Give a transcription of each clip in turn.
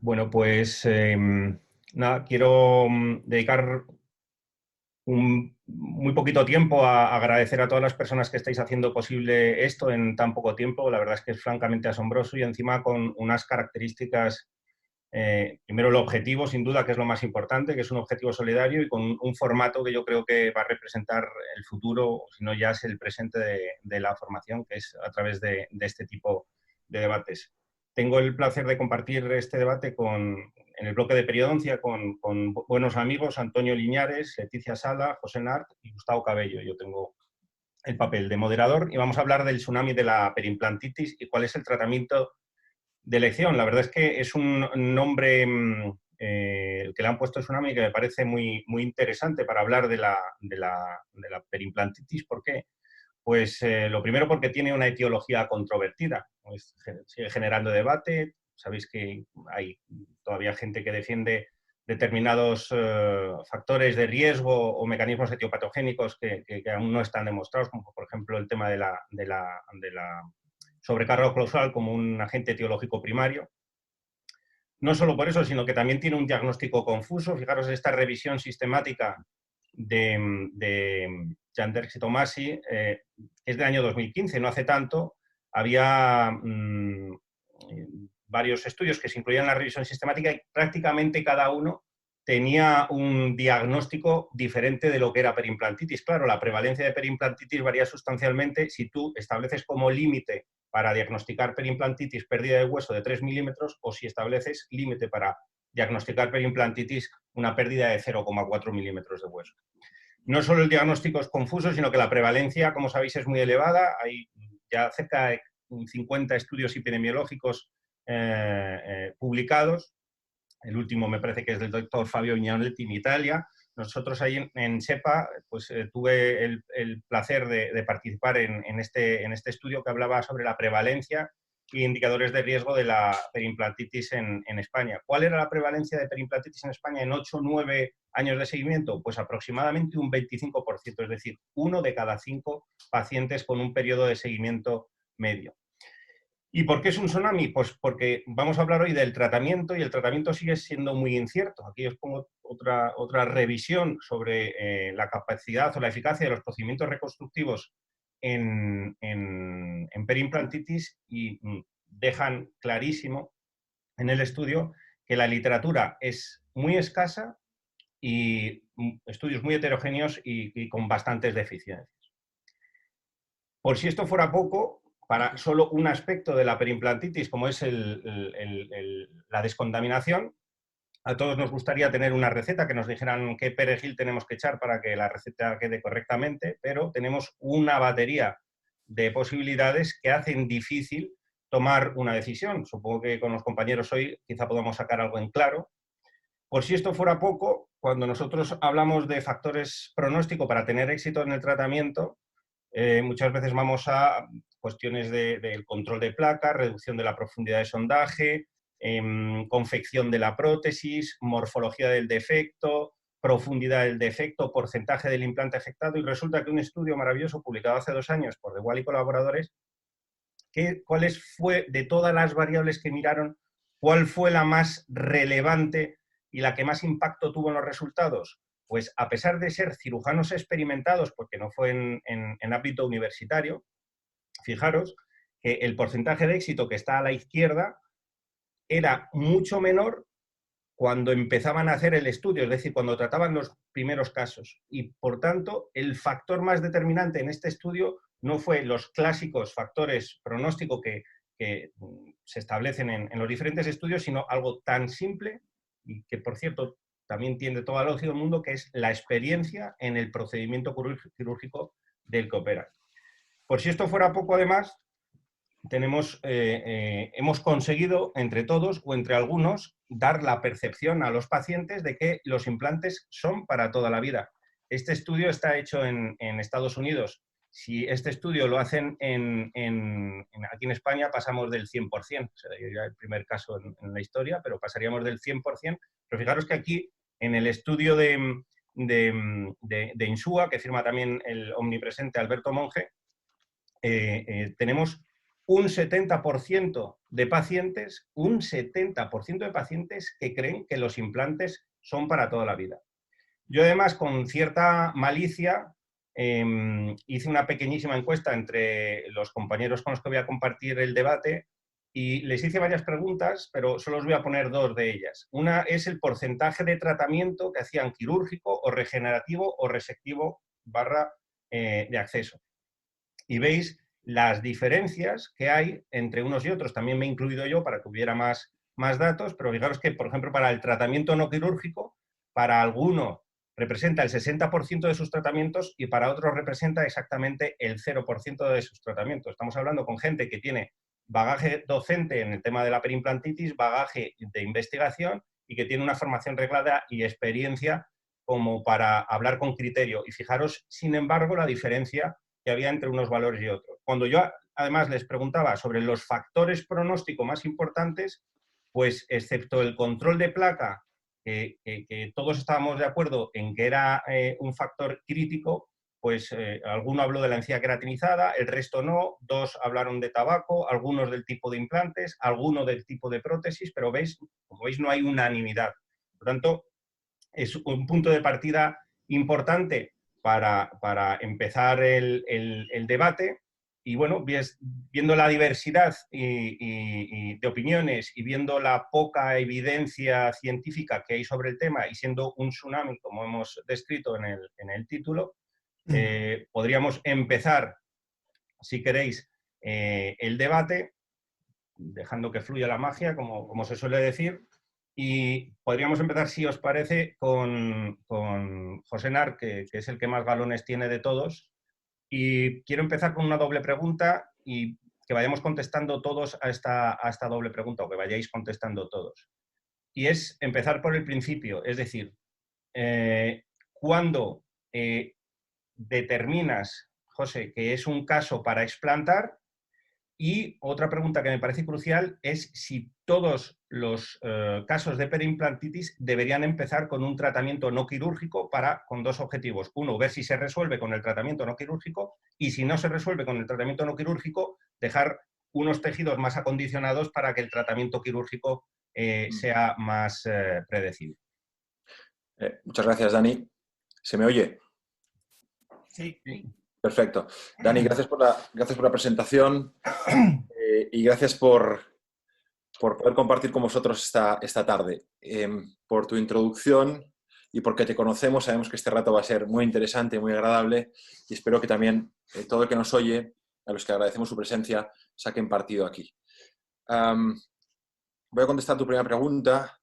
Bueno, pues nada, quiero dedicar un muy poquito tiempo a agradecer a todas las personas que estáis haciendo posible esto en tan poco tiempo. La verdad es que es francamente asombroso y encima con unas características, primero el objetivo, sin duda, que es lo más importante, que es un objetivo solidario y con un formato que yo creo que va a representar el futuro, si no ya es el presente de la formación, que es a través de este tipo de debates. Tengo el placer de compartir este debate en el bloque de periodoncia con buenos amigos, Antonio Liñares, Leticia Sala, José Nart y Gustavo Cabello. Yo tengo el papel de moderador y vamos a hablar del tsunami de la perimplantitis y cuál es el tratamiento de elección. La verdad es que es un nombre el que le han puesto tsunami que me parece muy interesante para hablar de la perimplantitis. ¿Por qué? Pues lo primero porque tiene una etiología controvertida, pues, sigue generando debate. Sabéis que hay todavía gente que defiende determinados factores de riesgo o mecanismos etiopatogénicos que aún no están demostrados, como por ejemplo el tema de la sobrecarga oclusal como un agente etiológico primario. No solo por eso, sino que también tiene un diagnóstico confuso. Fijaros esta revisión sistemática de Janderx y Tomasi, que es del año 2015, no hace tanto. Había varios estudios que se incluían en la revisión sistemática y prácticamente cada uno tenía un diagnóstico diferente de lo que era perimplantitis. Claro, la prevalencia de perimplantitis varía sustancialmente si tú estableces como límite para diagnosticar perimplantitis pérdida de hueso de 3 milímetros o si estableces límite para diagnosticar perimplantitis una pérdida de 0,4 milímetros de hueso. No solo el diagnóstico es confuso, sino que la prevalencia, como sabéis, es muy elevada. Hay ya cerca de 50 estudios epidemiológicos publicados. El último me parece que es del doctor Fabio Vignoletti en Italia. Nosotros ahí en SEPA pues, tuve el placer de participar en este estudio que hablaba sobre la prevalencia e indicadores de riesgo de la perimplantitis en España. ¿Cuál era la prevalencia de perimplantitis en España en 8 o 9 años de seguimiento? Pues aproximadamente un 25%, es decir, 1 de cada 5 pacientes con un periodo de seguimiento medio. ¿Y por qué es un tsunami? Pues porque vamos a hablar hoy del tratamiento y el tratamiento sigue siendo muy incierto. Aquí os pongo otra revisión sobre la capacidad o la eficacia de los procedimientos reconstructivos en perimplantitis y dejan clarísimo en el estudio que la literatura es muy escasa y estudios muy heterogéneos y con bastantes deficiencias. Por si esto fuera poco, para solo un aspecto de la perimplantitis, como es la descontaminación, a todos nos gustaría tener una receta que nos dijeran qué perejil tenemos que echar para que la receta quede correctamente, pero tenemos una batería de posibilidades que hacen difícil tomar una decisión. Supongo que con los compañeros hoy quizá podamos sacar algo en claro. Por si esto fuera poco, cuando nosotros hablamos de factores pronóstico para tener éxito en el tratamiento, muchas veces vamos a cuestiones del control de placa, reducción de la profundidad de sondaje, confección de la prótesis, morfología del defecto, profundidad del defecto, porcentaje del implante afectado, y resulta que un estudio maravilloso publicado hace 2 años por De Waal y colaboradores, ¿cuáles fue de todas las variables que miraron, cuál fue la más relevante y la que más impacto tuvo en los resultados? Pues a pesar de ser cirujanos experimentados, porque no fue en ámbito universitario, fijaros que el porcentaje de éxito que está a la izquierda era mucho menor cuando empezaban a hacer el estudio, es decir, cuando trataban los primeros casos. Y, por tanto, el factor más determinante en este estudio no fue los clásicos factores pronóstico que se establecen en los diferentes estudios, sino algo tan simple y que, por cierto, también tiene toda la lógica del mundo, que es la experiencia en el procedimiento quirúrgico del que opera. Por si esto fuera poco, además, hemos conseguido entre todos o entre algunos dar la percepción a los pacientes de que los implantes son para toda la vida. Este estudio está hecho en Estados Unidos. Si este estudio lo hacen aquí en España, pasamos del 100%. Sería el primer caso en la historia, pero pasaríamos del 100%. Pero fijaros que aquí, en el estudio de Insúa, que firma también el omnipresente Alberto Monge, tenemos un 70% de pacientes, que creen que los implantes son para toda la vida. Yo además, con cierta malicia, hice una pequeñísima encuesta entre los compañeros con los que voy a compartir el debate y les hice varias preguntas, pero solo os voy a poner dos de ellas. Una es el porcentaje de tratamiento que hacían quirúrgico o regenerativo o resectivo barra de acceso. Y veis las diferencias que hay entre unos y otros. También me he incluido yo para que hubiera más datos, pero fijaros que, por ejemplo, para el tratamiento no quirúrgico, para alguno representa el 60% de sus tratamientos y para otros representa exactamente el 0% de sus tratamientos. Estamos hablando con gente que tiene bagaje docente en el tema de la perimplantitis, bagaje de investigación y que tiene una formación reglada y experiencia como para hablar con criterio. Y fijaros, sin embargo, la diferencia que había entre unos valores y otros. Cuando yo además les preguntaba sobre los factores pronósticos más importantes, pues excepto el control de placa, que todos estábamos de acuerdo en que era un factor crítico, pues alguno habló de la encía queratinizada, el resto no, dos hablaron de tabaco, algunos del tipo de implantes, algunos del tipo de prótesis, pero veis, como veis, no hay unanimidad. Por lo tanto, es un punto de partida importante para empezar el debate. Y bueno, viendo la diversidad de opiniones y viendo la poca evidencia científica que hay sobre el tema y siendo un tsunami, como hemos descrito en el título, podríamos empezar, si queréis, el debate, dejando que fluya la magia, como se suele decir. Y podríamos empezar, si os parece, con José Nar, que es el que más galones tiene de todos. Y quiero empezar con una doble pregunta y que vayamos contestando todos a esta doble pregunta, o que vayáis contestando todos. Y es empezar por el principio, es decir, ¿cuándo determinas, José, que es un caso para explantar? Y otra pregunta que me parece crucial es si todos los casos de perimplantitis deberían empezar con un tratamiento no quirúrgico con dos objetivos. Uno, ver si se resuelve con el tratamiento no quirúrgico y si no se resuelve con el tratamiento no quirúrgico, dejar unos tejidos más acondicionados para que el tratamiento quirúrgico sea más predecible. Muchas gracias, Dani. ¿Se me oye? Sí. Perfecto. Dani, gracias por la presentación y gracias por poder compartir con vosotros esta tarde. Por tu introducción y porque te conocemos, sabemos que este rato va a ser muy interesante, muy agradable y espero que también todo el que nos oye, a los que agradecemos su presencia, saquen partido aquí. Voy a contestar tu primera pregunta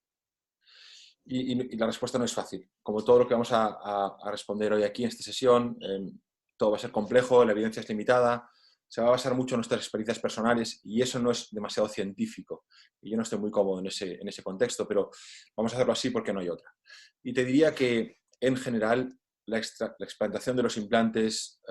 y la respuesta no es fácil. Como todo lo que vamos a responder hoy aquí en esta sesión, todo va a ser complejo, la evidencia es limitada, se va a basar mucho en nuestras experiencias personales y eso no es demasiado científico. Y yo no estoy muy cómodo en ese contexto, pero vamos a hacerlo así porque no hay otra. Y te diría que, en general, la explantación de los implantes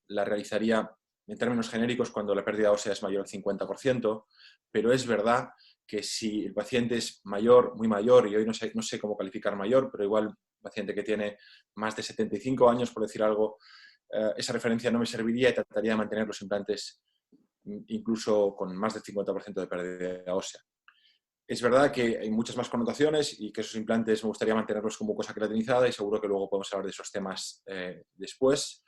la realizaría en términos genéricos cuando la pérdida ósea es mayor al 50%, pero es verdad que si el paciente es mayor, muy mayor, y hoy no sé cómo calificar mayor, pero igual un paciente que tiene más de 75 años, por decir algo, esa referencia no me serviría y trataría de mantener los implantes incluso con más del 50% de pérdida ósea. Es verdad que hay muchas más connotaciones y que esos implantes me gustaría mantenerlos como mucosa queratinizada y seguro que luego podemos hablar de esos temas después.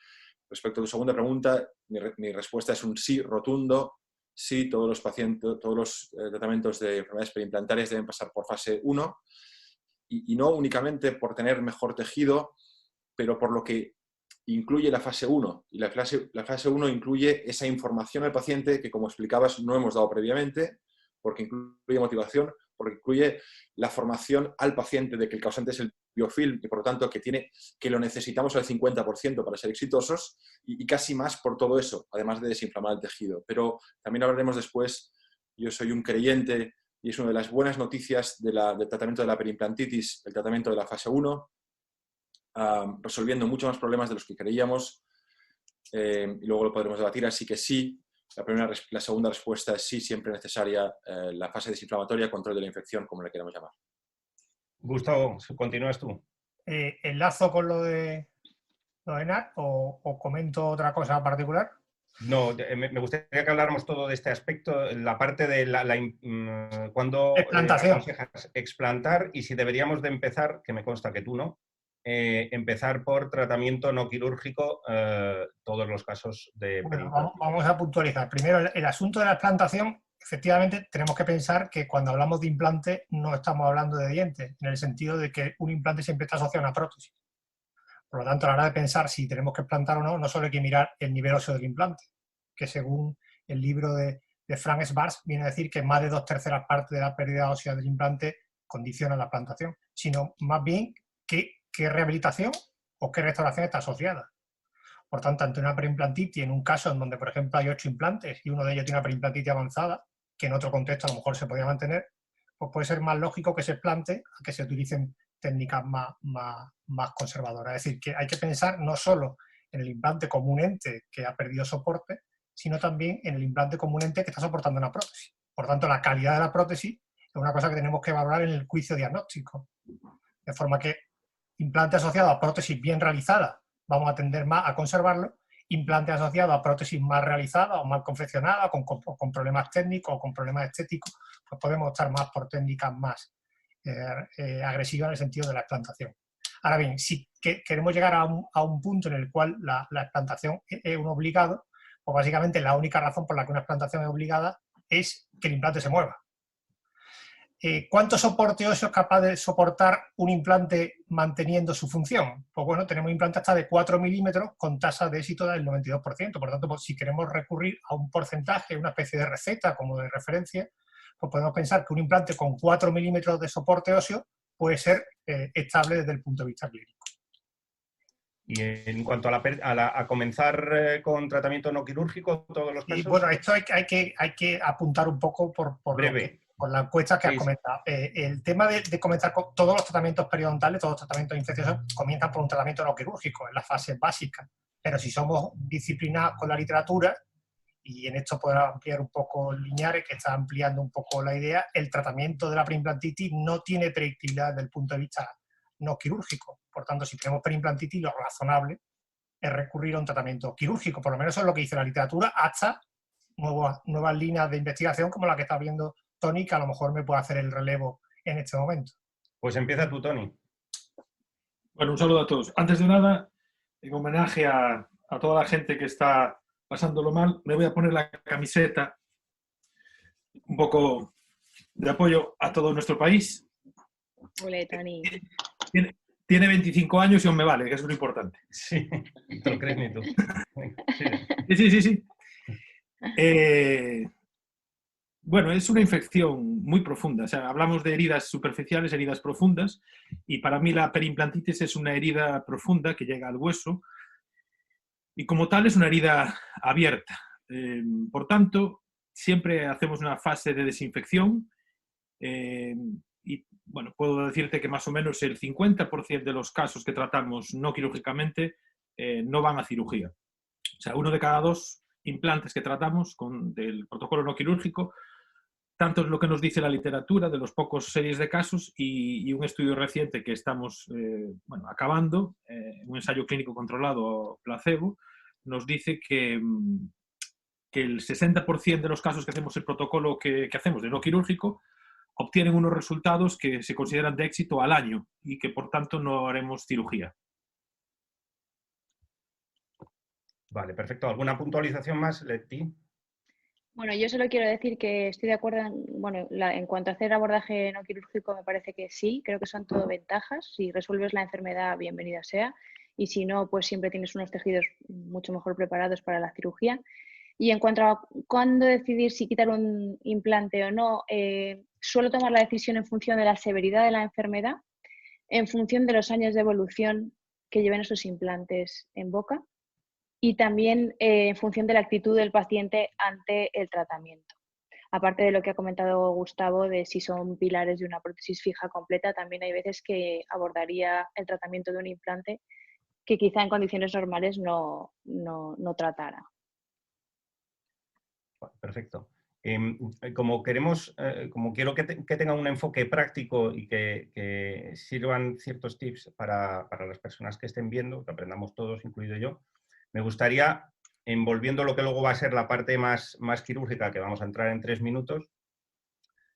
Respecto a tu segunda pregunta, mi respuesta es un sí rotundo. Sí, todos los tratamientos de enfermedades periimplantarias deben pasar por fase 1 y no únicamente por tener mejor tejido, pero por lo que incluye la fase 1. Y la fase 1 incluye esa información al paciente que, como explicabas, no hemos dado previamente, porque incluye motivación, porque incluye la formación al paciente de que el causante es el biofilm y, por lo tanto, que lo necesitamos al 50% para ser exitosos y casi más por todo eso, además de desinflamar el tejido. Pero también hablaremos después, yo soy un creyente y es una de las buenas noticias del tratamiento de la perimplantitis, el tratamiento de la fase 1, resolviendo muchos más problemas de los que creíamos y luego lo podremos debatir, así que sí, la segunda respuesta es sí, siempre necesaria la fase desinflamatoria, control de la infección, como le queramos llamar. Gustavo, continúas tú. ¿Enlazo con lo de NAR o comento otra cosa particular? No, me gustaría que habláramos todo de este aspecto, la parte de cuando Explantación. aconsejas explantar y si deberíamos de empezar, que me consta que tú no, empezar por tratamiento no quirúrgico todos los casos de Bueno, periimplante. vamos a puntualizar. Primero, el asunto de la explantación, efectivamente, tenemos que pensar que cuando hablamos de implante no estamos hablando de dientes, en el sentido de que un implante siempre está asociado a una prótesis. Por lo tanto, a la hora de pensar si tenemos que explantar o no, no solo hay que mirar el nivel óseo del implante, que según el libro de Frank Schwarz viene a decir que más de 2/3 partes de la pérdida ósea del implante condiciona la explantación, sino más bien qué rehabilitación o qué restauración está asociada. Por tanto, ante una preimplantitis, en un caso en donde, por ejemplo, hay 8 implantes y uno de ellos tiene una preimplantitis avanzada, que en otro contexto a lo mejor se podría mantener, pues puede ser más lógico que se explante a que se utilicen técnicas más conservadoras. Es decir, que hay que pensar no solo en el implante como un ente que ha perdido soporte, sino también en el implante como un ente que está soportando una prótesis. Por tanto, la calidad de la prótesis es una cosa que tenemos que valorar en el juicio diagnóstico. De forma que implante asociado a prótesis bien realizada, vamos a tender más a conservarlo. Implante asociado a prótesis mal realizada o mal confeccionada, con problemas técnicos o con problemas estéticos, pues podemos optar más por técnicas más agresivas en el sentido de la explantación. Ahora bien, si queremos llegar a un punto en el cual la explantación es un obligado, pues básicamente la única razón por la que una explantación es obligada es que el implante se mueva. ¿Cuánto soporte óseo es capaz de soportar un implante manteniendo su función? Pues bueno, tenemos implantes hasta de 4 milímetros con tasa de éxito del 92%. Por tanto, pues si queremos recurrir a un porcentaje, una especie de receta como de referencia, pues podemos pensar que un implante con 4 milímetros de soporte óseo puede ser estable desde el punto de vista clínico. Y en cuanto a comenzar con tratamiento no quirúrgico, todos los casos... Y bueno, esto hay que apuntar un poco por la encuesta que has comentado. El tema de comenzar con todos los tratamientos periodontales, todos los tratamientos infecciosos, comienzan por un tratamiento no quirúrgico, en la fase básica. Pero si somos disciplinados con la literatura, y en esto puedo ampliar un poco Liñares, que está ampliando un poco la idea, el tratamiento de la preimplantitis no tiene predictibilidad desde el punto de vista no quirúrgico. Por tanto, si tenemos preimplantitis, lo razonable es recurrir a un tratamiento quirúrgico. Por lo menos eso es lo que dice la literatura, hasta nuevas líneas de investigación como la que está viendo Tony, que a lo mejor me puede hacer el relevo en este momento. Pues empieza tú, Tony. Bueno, un saludo a todos. Antes de nada, en homenaje a toda la gente que está pasándolo mal, me voy a poner la camiseta un poco de apoyo a todo nuestro país. Ole, Tony. Tiene 25 años y aún me vale, que es lo importante. Sí, no te lo crees ni tú. Sí. Bueno, es una infección muy profunda. O sea, hablamos de heridas superficiales, heridas profundas, y para mí la perimplantitis es una herida profunda que llega al hueso y como tal es una herida abierta. Por tanto, siempre hacemos una fase de desinfección y bueno, puedo decirte que más o menos el 50% de los casos que tratamos no quirúrgicamente no van a cirugía. O sea, 1 de cada 2 implantes que tratamos del protocolo no quirúrgico, tanto es lo que nos dice la literatura de los pocos series de casos y un estudio reciente que estamos acabando, un ensayo clínico controlado placebo, nos dice que el 60% de los casos que hacemos el protocolo que hacemos de no quirúrgico obtienen unos resultados que se consideran de éxito al año y que por tanto no haremos cirugía. Vale, perfecto. ¿Alguna puntualización más, Leti? Bueno, yo solo quiero decir que estoy de acuerdo en cuanto a hacer abordaje no quirúrgico, me parece que sí, creo que son todo ventajas. Si resuelves la enfermedad, bienvenida sea, y si no, pues siempre tienes unos tejidos mucho mejor preparados para la cirugía. Y en cuanto a cuándo decidir si quitar un implante o no, suelo tomar la decisión en función de la severidad de la enfermedad, en función de los años de evolución que lleven esos implantes en boca y también en función de la actitud del paciente ante el tratamiento. Aparte de lo que ha comentado Gustavo, de si son pilares de una prótesis fija completa, también hay veces que abordaría el tratamiento de un implante que quizá en condiciones normales no tratara. Perfecto. Como quiero que tenga un enfoque práctico y que sirvan ciertos tips para las personas que estén viendo, que aprendamos todos, incluido yo, me gustaría envolviendo lo que luego va a ser la parte más quirúrgica, que vamos a entrar en 3 minutos,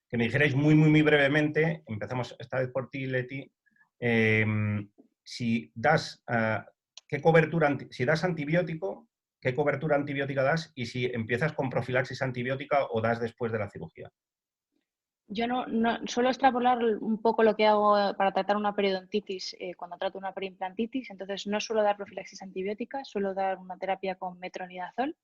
que me dijerais muy brevemente, empezamos esta vez por ti, Leti, si das, si das antibiótico, ¿qué cobertura antibiótica das? Y si empiezas con profilaxis antibiótica o das después de la cirugía. Yo no suelo extrapolar un poco lo que hago para tratar una periodontitis cuando trato una periimplantitis, entonces no suelo dar profilaxis antibiótica, suelo dar una terapia con metronidazol.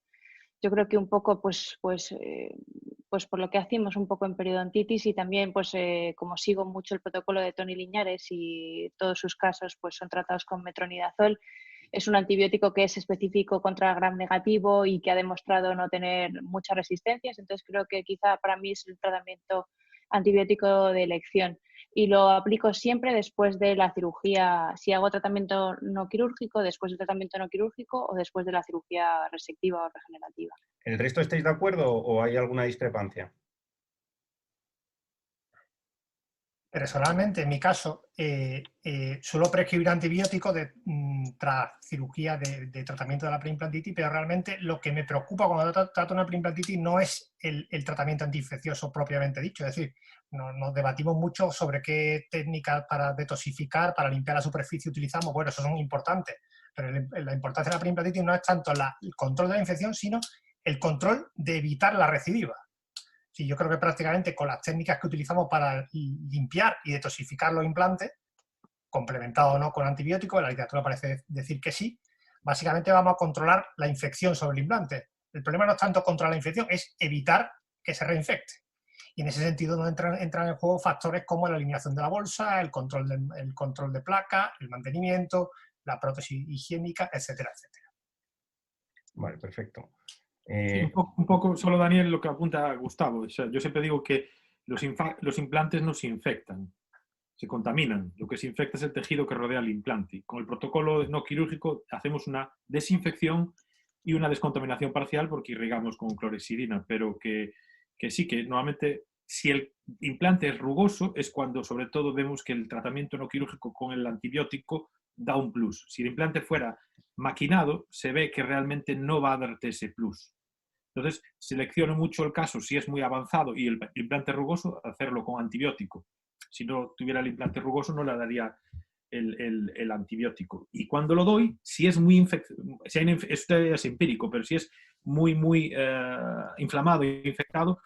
Yo creo que un poco, pues por lo que hacemos un poco en periodontitis y también, pues como sigo mucho el protocolo de Toni Liñares y todos sus casos pues son tratados con metronidazol, es un antibiótico que es específico contra gram negativo y que ha demostrado no tener muchas resistencias, entonces creo que quizá para mí es el tratamiento antibiótico de elección y lo aplico siempre después de la cirugía, si hago tratamiento no quirúrgico, después del tratamiento no quirúrgico o después de la cirugía resectiva o regenerativa. ¿El resto estáis de acuerdo o hay alguna discrepancia? Personalmente, en mi caso, suelo prescribir antibióticos tras cirugía de tratamiento de la preimplantitis, pero realmente lo que me preocupa cuando trato una preimplantitis no es el tratamiento antiinfeccioso propiamente dicho. Es decir, nos debatimos mucho sobre qué técnicas para detoxificar, para limpiar la superficie utilizamos. Bueno, esos son importantes, pero la importancia de la preimplantitis no es tanto el control de la infección, sino el control de evitar la recidiva. Sí, yo creo que prácticamente con las técnicas que utilizamos para limpiar y detoxificar los implantes, complementado o no con antibióticos, la literatura parece decir que sí, básicamente vamos a controlar la infección sobre el implante. El problema no es tanto controlar la infección, es evitar que se reinfecte. Y en ese sentido no entran en juego factores como la eliminación de la bolsa, el control de placa, el mantenimiento, la prótesis higiénica, etcétera, etcétera. Vale, perfecto. Sí, un poco solo, Daniel, lo que apunta Gustavo. O sea, yo siempre digo que los implantes no se infectan, se contaminan. Lo que se infecta es el tejido que rodea el implante. Con el protocolo no quirúrgico hacemos una desinfección y una descontaminación parcial porque irrigamos con clorexidina, pero que sí, que normalmente si el implante es rugoso es cuando sobre todo vemos que el tratamiento no quirúrgico con el antibiótico da un plus. Si el implante fuera maquinado, se ve que realmente no va a darte ese plus. Entonces, selecciono mucho el caso, si es muy avanzado y el implante rugoso, hacerlo con antibiótico. Si no tuviera el implante rugoso, no le daría el antibiótico. Y cuando lo doy, si es muy esto es empírico, pero si es muy inflamado e infectado,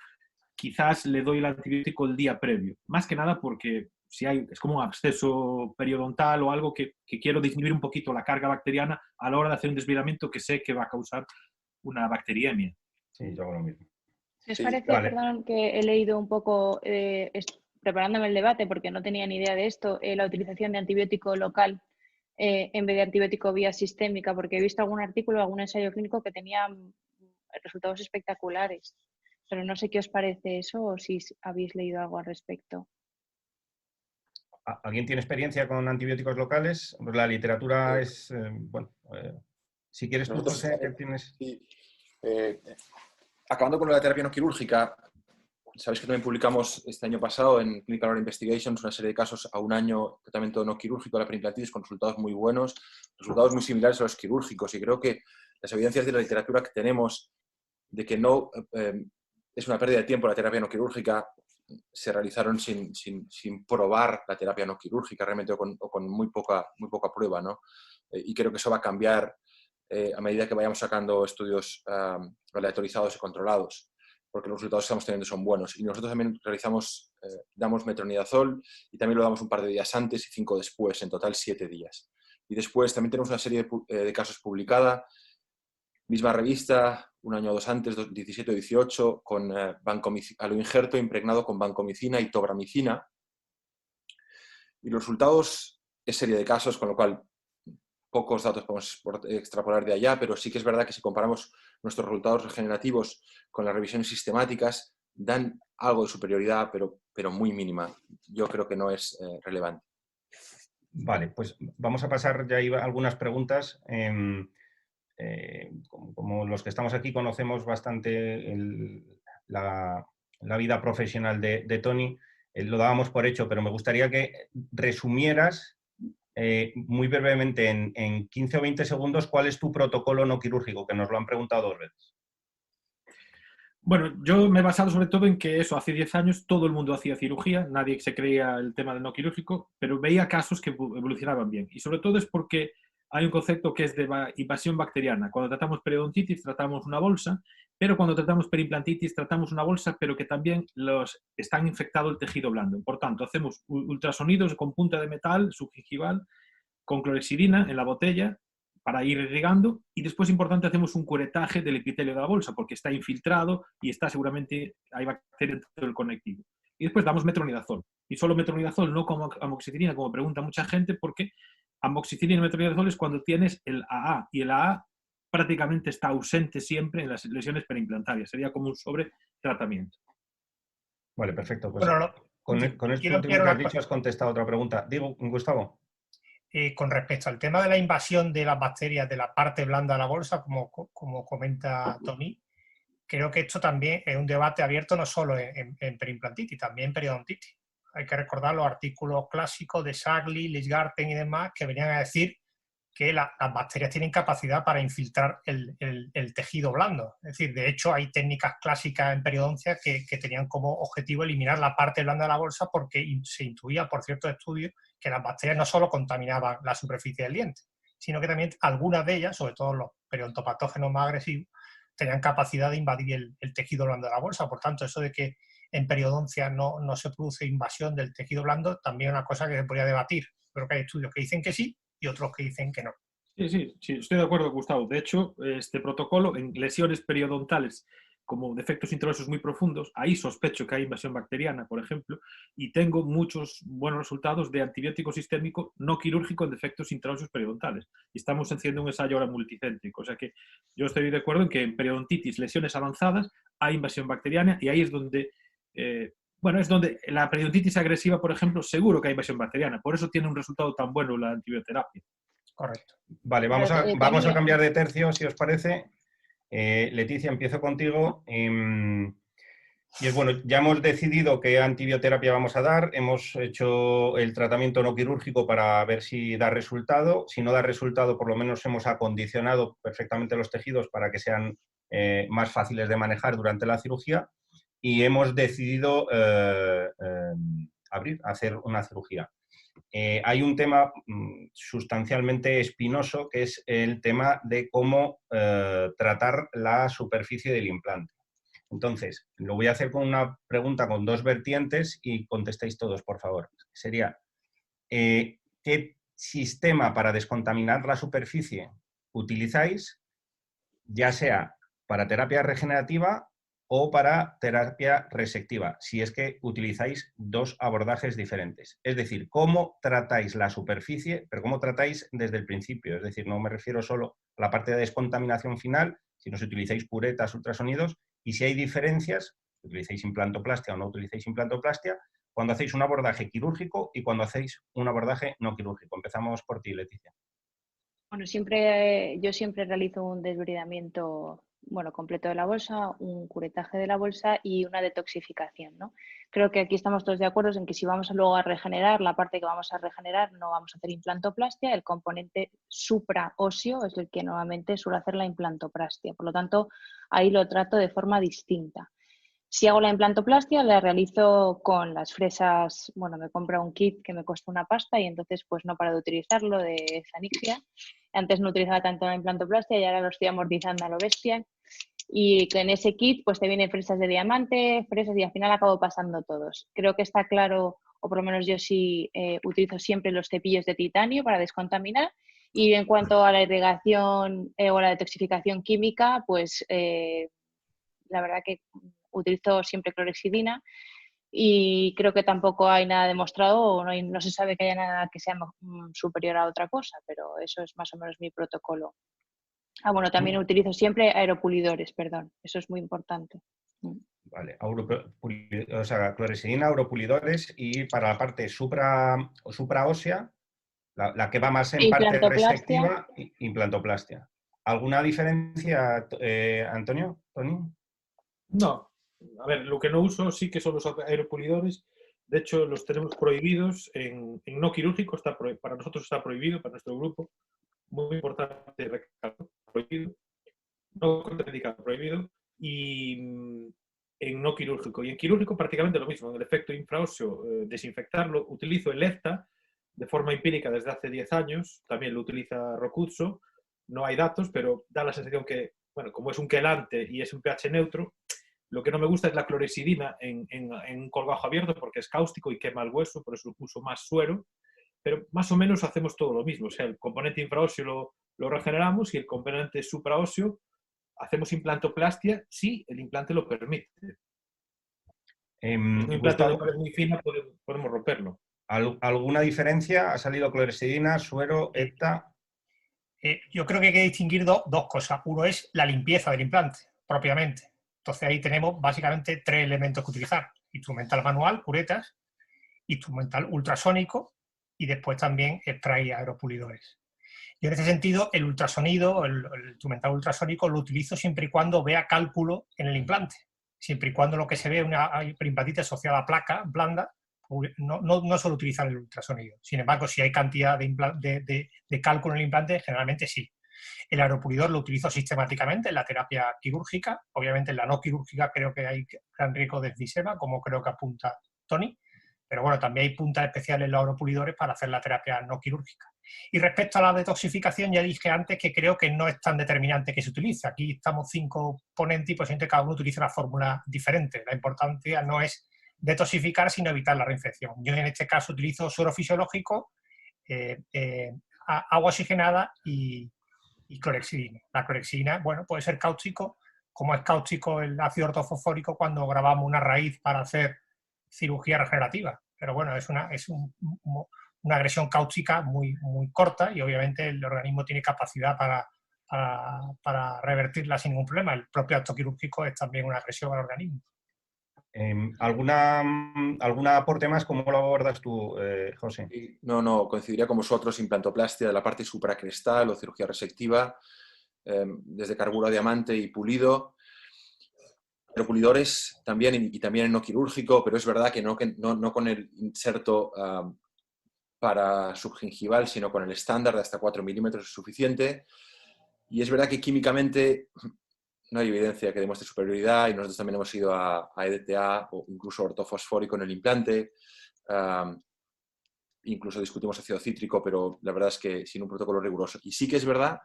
quizás le doy el antibiótico el día previo. Más que nada porque si es como un absceso periodontal o algo que quiero disminuir un poquito la carga bacteriana a la hora de hacer un desviamiento que sé que va a causar una bacteriemia. Sí, yo hago lo mismo. ¿Les Sí, parece, vale. perdón, que he leído un poco, preparándome el debate, porque no tenía ni idea de esto, la utilización de antibiótico local en vez de antibiótico vía sistémica, porque he visto algún artículo, algún ensayo clínico que tenía resultados espectaculares, pero no sé qué os parece eso o si habéis leído algo al respecto. ¿Alguien tiene experiencia con antibióticos locales? Pues la literatura es, bueno, si quieres tú, José, ¿qué tienes? Sí. Acabando con la terapia no quirúrgica, sabéis que también publicamos este año pasado en Clinical Oral Investigations una serie de casos a un año de tratamiento no quirúrgico de la periimplantitis con resultados muy buenos, resultados muy similares a los quirúrgicos, y creo que las evidencias de la literatura que tenemos de que no es una pérdida de tiempo la terapia no quirúrgica se realizaron sin probar la terapia no quirúrgica realmente o con muy poca prueba, ¿no? Y creo que eso va a cambiar a medida que vayamos sacando estudios aleatorizados y controlados, porque los resultados que estamos teniendo son buenos. Y nosotros también damos metronidazol y también lo damos un par de días antes y 5 después, en total 7 días. Y después también tenemos una serie de casos publicada, misma revista, un año o dos antes, 17 o 18, con aloinjerto impregnado con vancomicina y tobramicina. Y los resultados es serie de casos, con lo cual pocos datos podemos extrapolar de allá, pero sí que es verdad que si comparamos nuestros resultados regenerativos con las revisiones sistemáticas, dan algo de superioridad, pero muy mínima. Yo creo que no es relevante. Vale, pues vamos a pasar ya a algunas preguntas. Como los que estamos aquí conocemos bastante la vida profesional de Toni, lo dábamos por hecho, pero me gustaría que resumieras muy brevemente, en 15 o 20 segundos, cuál es tu protocolo no quirúrgico, que nos lo han preguntado 2 veces. Bueno, yo me he basado sobre todo en que eso, hace 10 años todo el mundo hacía cirugía, nadie se creía el tema del no quirúrgico, pero veía casos que evolucionaban bien. Y sobre todo es porque hay un concepto que es de invasión bacteriana. Cuando tratamos periodontitis tratamos una bolsa, pero cuando tratamos perimplantitis tratamos una bolsa, pero que también están infectado el tejido blando. Por tanto, hacemos ultrasonidos con punta de metal subgingival, con clorexidina en la botella, para ir irrigando, y después, importante, hacemos un curetaje del epitelio de la bolsa, porque está infiltrado y está seguramente, hay bacterias dentro del conectivo. Y después damos metronidazol. Y solo metronidazol, no como amoxicilina, como pregunta mucha gente, porque amoxicilina y metronidazol es cuando tienes el AA, y el AA prácticamente está ausente siempre en las lesiones periimplantarias. Sería como un sobretratamiento. Vale, perfecto. Pues Bueno, con esto último que has dicho has contestado otra pregunta. Digo, Gustavo. Con respecto al tema de la invasión de las bacterias de la parte blanda de la bolsa, como comenta Tony, creo que esto también es un debate abierto no solo en perimplantitis, también en periodontitis. Hay que recordar los artículos clásicos de Shagley, Lisgarten y demás que venían a decir que las bacterias tienen capacidad para infiltrar el tejido blando. Es decir, de hecho hay técnicas clásicas en periodoncia que tenían como objetivo eliminar la parte blanda de la bolsa, porque se intuía por ciertos estudios que las bacterias no solo contaminaban la superficie del diente, sino que también algunas de ellas, sobre todo los periodontopatógenos más agresivos, tenían capacidad de invadir el tejido blando de la bolsa. Por tanto, eso de que en periodoncia no se produce invasión del tejido blando también es una cosa que se podría debatir. Creo que hay estudios que dicen que sí y otros que dicen que no. Sí, estoy de acuerdo, Gustavo. De hecho, este protocolo en lesiones periodontales como defectos intraóseos muy profundos, ahí sospecho que hay invasión bacteriana, por ejemplo, y tengo muchos buenos resultados de antibiótico sistémico no quirúrgico en defectos intraóseos periodontales. Y estamos haciendo un ensayo ahora multicéntrico. O sea que yo estoy de acuerdo en que en periodontitis, lesiones avanzadas, hay invasión bacteriana, y ahí es donde, es donde la periodontitis agresiva, por ejemplo, seguro que hay invasión bacteriana. Por eso tiene un resultado tan bueno la antibioterapia. Correcto. Vale, vamos a cambiar de tercio, si os parece. Leticia, empiezo contigo. Y es bueno, ya hemos decidido qué antibioterapia vamos a dar. Hemos hecho el tratamiento no quirúrgico para ver si da resultado. Si no da resultado, por lo menos hemos acondicionado perfectamente los tejidos para que sean más fáciles de manejar durante la cirugía. Y hemos decidido hacer una cirugía. Hay un tema sustancialmente espinoso, que es el tema de cómo tratar la superficie del implante. Entonces, lo voy a hacer con una pregunta con 2 vertientes y contestéis todos, por favor. Sería, ¿qué sistema para descontaminar la superficie utilizáis, ya sea para terapia regenerativa o para terapia resectiva, si es que utilizáis 2 abordajes diferentes? Es decir, ¿cómo tratáis la superficie, pero cómo tratáis desde el principio? Es decir, no me refiero solo a la parte de descontaminación final, sino si utilizáis curetas, ultrasonidos, y si hay diferencias, si utilizáis implantoplastia o no utilizáis implantoplastia, cuando hacéis un abordaje quirúrgico y cuando hacéis un abordaje no quirúrgico. Empezamos por ti, Leticia. Bueno, yo siempre realizo un desbridamiento completo de la bolsa, un curetaje de la bolsa y una detoxificación, ¿no? Creo que aquí estamos todos de acuerdo en que si vamos luego a regenerar, la parte que vamos a regenerar no vamos a hacer implantoplastia, el componente supraóseo es el que normalmente suele hacer la implantoplastia. Por lo tanto, ahí lo trato de forma distinta. Si hago la implantoplastia, la realizo con las fresas, me compro un kit que me cuesta una pasta y entonces pues no paro de utilizarlo, de Zanigia. Antes no utilizaba tanto la implantoplastia y ahora lo estoy amortizando a lo bestia. Y en ese kit pues te vienen fresas de diamante, fresas, y al final acabo pasando todos. Creo que está claro, o por lo menos yo sí utilizo siempre los cepillos de titanio para descontaminar. Y en cuanto a la irrigación o la detoxificación química, pues la verdad que utilizo siempre clorexidina y creo que tampoco hay nada demostrado o no se sabe que haya nada que sea superior a otra cosa, pero eso es más o menos mi protocolo. También utilizo siempre aeropulidores, perdón, eso es muy importante. Vale, clorexidina, auropulidores, y para la parte supraósea, la que va más en parte resectiva, implantoplastia. ¿Alguna diferencia, Antonio? ¿Tony? No. A ver, lo que no uso sí que son los aeropulidores, De hecho, los tenemos prohibidos en no quirúrgico, para nosotros está prohibido, para nuestro grupo. Muy importante recalcar, prohibido. No contraindicado, prohibido. Y en no quirúrgico. Y en quirúrgico prácticamente lo mismo. En el efecto infraóseo, desinfectarlo. Utilizo el EFTA de forma empírica desde hace 10 años. También lo utiliza Rokutso. No hay datos, pero da la sensación que, bueno, como es un quelante y es un pH neutro, lo que no me gusta es la clorexidina en un colgajo abierto porque es cáustico y quema el hueso, por eso uso más suero. Pero más o menos hacemos todo lo mismo. O sea, el componente infraóseo lo regeneramos y el componente supraóseo hacemos implantoplastia si el implante lo permite. Un implante de pared muy fina podemos romperlo. ¿Alguna diferencia? ¿Ha salido clorexidina, suero, EFTA? Yo creo que hay que distinguir dos cosas. Uno es la limpieza del implante, propiamente. Entonces ahí tenemos básicamente 3 elementos que utilizar. Instrumental manual, curetas, instrumental ultrasónico y después también spray aeropulidores. Yo en ese sentido el ultrasonido, el instrumental ultrasónico lo utilizo siempre y cuando vea cálculo en el implante. Siempre y cuando lo que se ve es una hiperimplantite asociada a placa blanda, no suelo utilizar el ultrasonido. Sin embargo, si hay cantidad de cálculo en el implante, generalmente sí. El aeropulidor lo utilizo sistemáticamente en la terapia quirúrgica. Obviamente en la no quirúrgica creo que hay gran riesgo de efisema, como creo que apunta Tony. Pero bueno, también hay puntas especiales en los aeropulidores para hacer la terapia no quirúrgica. Y respecto a la detoxificación, ya dije antes que creo que no es tan determinante que se utilice. Aquí estamos 5 ponentes y posiblemente cada uno utiliza una fórmula diferente. La importancia no es detoxificar, sino evitar la reinfección. Yo en este caso utilizo suero fisiológico, agua oxigenada y clorexidina. La clorexidina, bueno, puede ser cáustico, como es cáustico el ácido ortofosfórico cuando grabamos una raíz para hacer cirugía regenerativa. Pero bueno, es una agresión cáustica muy corta y obviamente el organismo tiene capacidad para revertirla sin ningún problema. El propio acto quirúrgico es también una agresión al organismo. ¿Alguna aporte más? ¿Cómo lo abordas tú, José? No, coincidiría con vosotros, implantoplastia de la parte supracrestal o cirugía resectiva, desde carburo a diamante y pulido. Aeropulidores también y también en no quirúrgico, pero es verdad que no con el inserto para subgingival, sino con el estándar de hasta 4 milímetros es suficiente. Y es verdad que químicamente no hay evidencia que demuestre superioridad y nosotros también hemos ido a EDTA o incluso ortofosfórico en el implante. Incluso discutimos ácido cítrico, pero la verdad es que sin un protocolo riguroso. Y sí que es verdad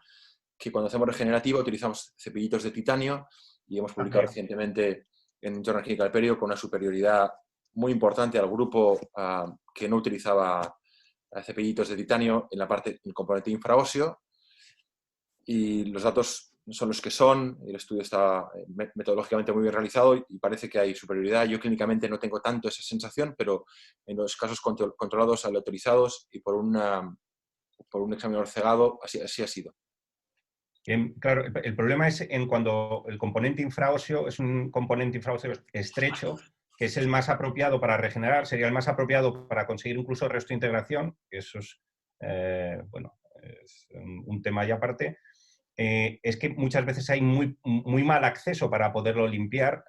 que cuando hacemos regenerativa utilizamos cepillitos de titanio y hemos publicado recientemente en Journal Clinical Period con una superioridad muy importante al grupo que no utilizaba cepillitos de titanio en el componente infraóseo. Y los datos son los que son, el estudio está metodológicamente muy bien realizado y parece que hay superioridad. Yo clínicamente no tengo tanto esa sensación, pero en los casos controlados, aleatorizados y por un examinador cegado, así ha sido. Claro, el problema es cuando el componente infraóseo es un componente infraóseo estrecho, que es el más apropiado para regenerar, sería el más apropiado para conseguir incluso reintegración, que eso es, bueno, es un tema ya aparte. Es que muchas veces hay muy mal acceso para poderlo limpiar.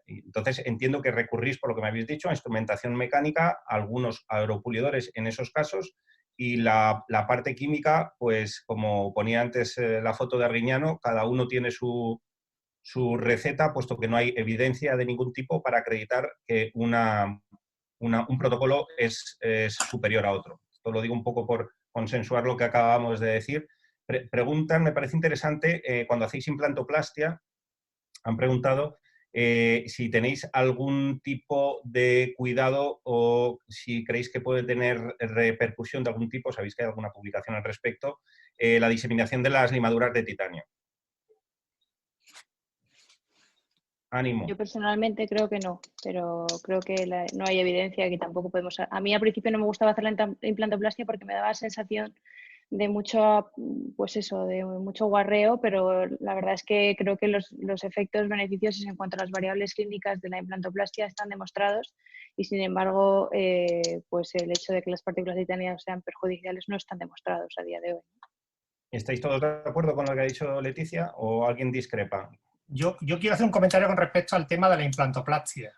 Entonces entiendo que recurrís, por lo que me habéis dicho, a instrumentación mecánica, algunos aeropulidores en esos casos, y la parte química, pues como ponía antes la foto de Arguiñano, cada uno tiene su receta, puesto que no hay evidencia de ningún tipo para acreditar que un protocolo es superior a otro. Esto lo digo un poco por consensuar lo que acabamos de decir. Preguntan, me parece interesante, cuando hacéis implantoplastia, han preguntado si tenéis algún tipo de cuidado o si creéis que puede tener repercusión de algún tipo, sabéis que hay alguna publicación al respecto, la diseminación de las limaduras de titanio. Ánimo. Yo personalmente creo que no, pero creo que no hay evidencia, que tampoco podemos... A mí al principio no me gustaba hacer la implantoplastia porque me daba la sensación de mucho, pues eso, de mucho guarreo, pero la verdad es que creo que los efectos beneficiosos en cuanto a las variables clínicas de la implantoplastia están demostrados y sin embargo, pues el hecho de que las partículas de titanio sean perjudiciales no están demostrados a día de hoy. ¿Estáis todos de acuerdo con lo que ha dicho Leticia o alguien discrepa? Yo quiero hacer un comentario con respecto al tema de la implantoplastia.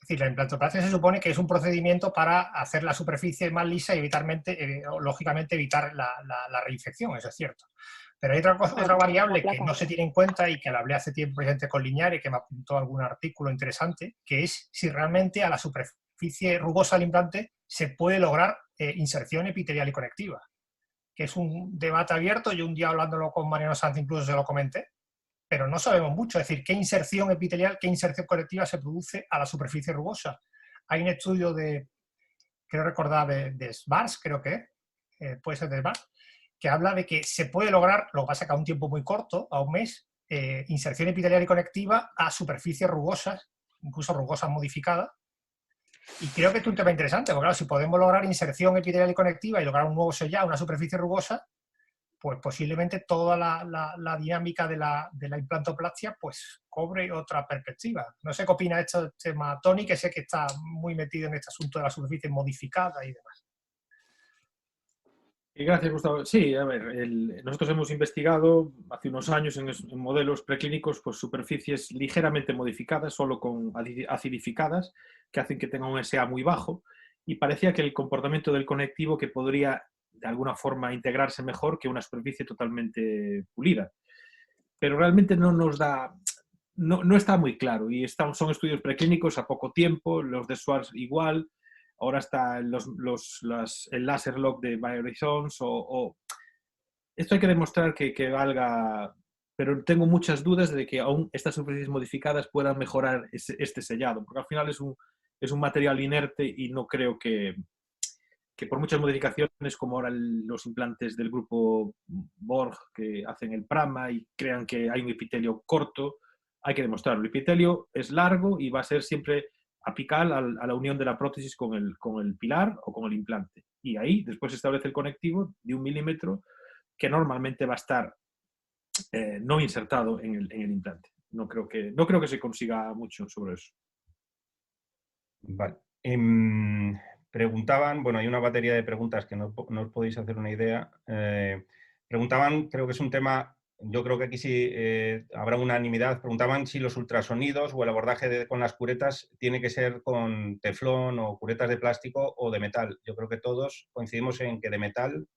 Es decir, la implantoplastia se supone que es un procedimiento para hacer la superficie más lisa y lógicamente evitar la reinfección, eso es cierto. Pero hay otra variable que no se tiene en cuenta y que la hablé hace tiempo presente con Liñari, que me apuntó algún artículo interesante, que es si realmente a la superficie rugosa del implante se puede lograr inserción epitelial y conectiva, que es un debate abierto. Yo un día hablándolo con Mariano Sanz incluso se lo comenté, pero no sabemos mucho. Es decir, qué inserción epitelial, qué inserción conectiva se produce a la superficie rugosa. Hay un estudio creo recordar, de Svars, creo que puede ser de Svars, que habla de que se puede lograr, lo que pasa que a un tiempo muy corto, a un mes, inserción epitelial y conectiva a superficies rugosas, incluso rugosas modificadas. Y creo que es un tema interesante, porque claro, si podemos lograr inserción epitelial y conectiva y lograr un nuevo sellado, una superficie rugosa, pues posiblemente toda la dinámica de la implantoplastia pues cobre otra perspectiva. No sé qué opina de este tema Tony, que sé que está muy metido en este asunto de la superficie modificada y demás. Y gracias, Gustavo. Sí, a ver, nosotros hemos investigado hace unos años en modelos preclínicos pues, superficies ligeramente modificadas, solo con acidificadas, que hacen que tengan un SA muy bajo, y parecía que el comportamiento del conectivo que podría de alguna forma integrarse mejor que una superficie totalmente pulida. Pero realmente no nos da, no está muy claro, y son estudios preclínicos a poco tiempo, los de Schwarz igual. Ahora está el láser log de Biohorizons esto hay que demostrar que valga, pero tengo muchas dudas de que aún estas superficies modificadas puedan mejorar este sellado, porque al final es un material inerte y no creo que por muchas modificaciones como ahora los implantes del grupo Borg que hacen el Prama y crean que hay un epitelio corto, hay que demostrarlo. El epitelio es largo y va a ser siempre apical a la unión de la prótesis con el pilar o con el implante. Y ahí después se establece el conectivo de 1 milímetro que normalmente va a estar no insertado en el implante. No creo que se consiga mucho sobre eso. Vale. Preguntaban, bueno, hay una batería de preguntas que no os podéis hacer una idea. Preguntaban, creo que es un tema, yo creo que aquí sí habrá unanimidad, preguntaban si los ultrasonidos o el abordaje con las curetas tiene que ser con teflón o curetas de plástico o de metal. Yo creo que todos coincidimos en que de metal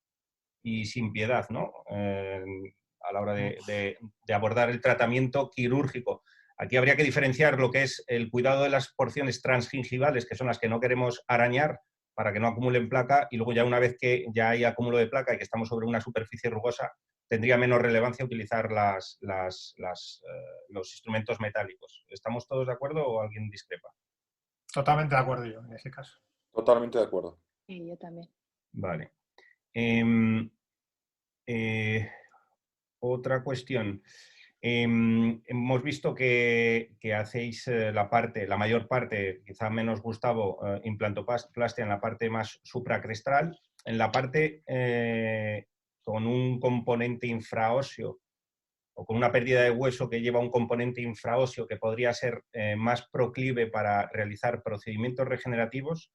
y sin piedad, ¿no? A la hora de abordar el tratamiento quirúrgico. Aquí habría que diferenciar lo que es el cuidado de las porciones transgingivales, que son las que no queremos arañar para que no acumulen placa, y luego ya una vez que ya hay acúmulo de placa y que estamos sobre una superficie rugosa, tendría menos relevancia utilizar los instrumentos metálicos. ¿Estamos todos de acuerdo o alguien discrepa? Totalmente de acuerdo yo en ese caso. Totalmente de acuerdo. Sí, yo también. Vale. Otra cuestión. Hemos visto que hacéis la mayor parte, quizá menos Gustavo, implantoplastia en la parte más supracrestal, en la parte con un componente infraóseo o con una pérdida de hueso que lleva un componente infraóseo que podría ser más proclive para realizar procedimientos regenerativos.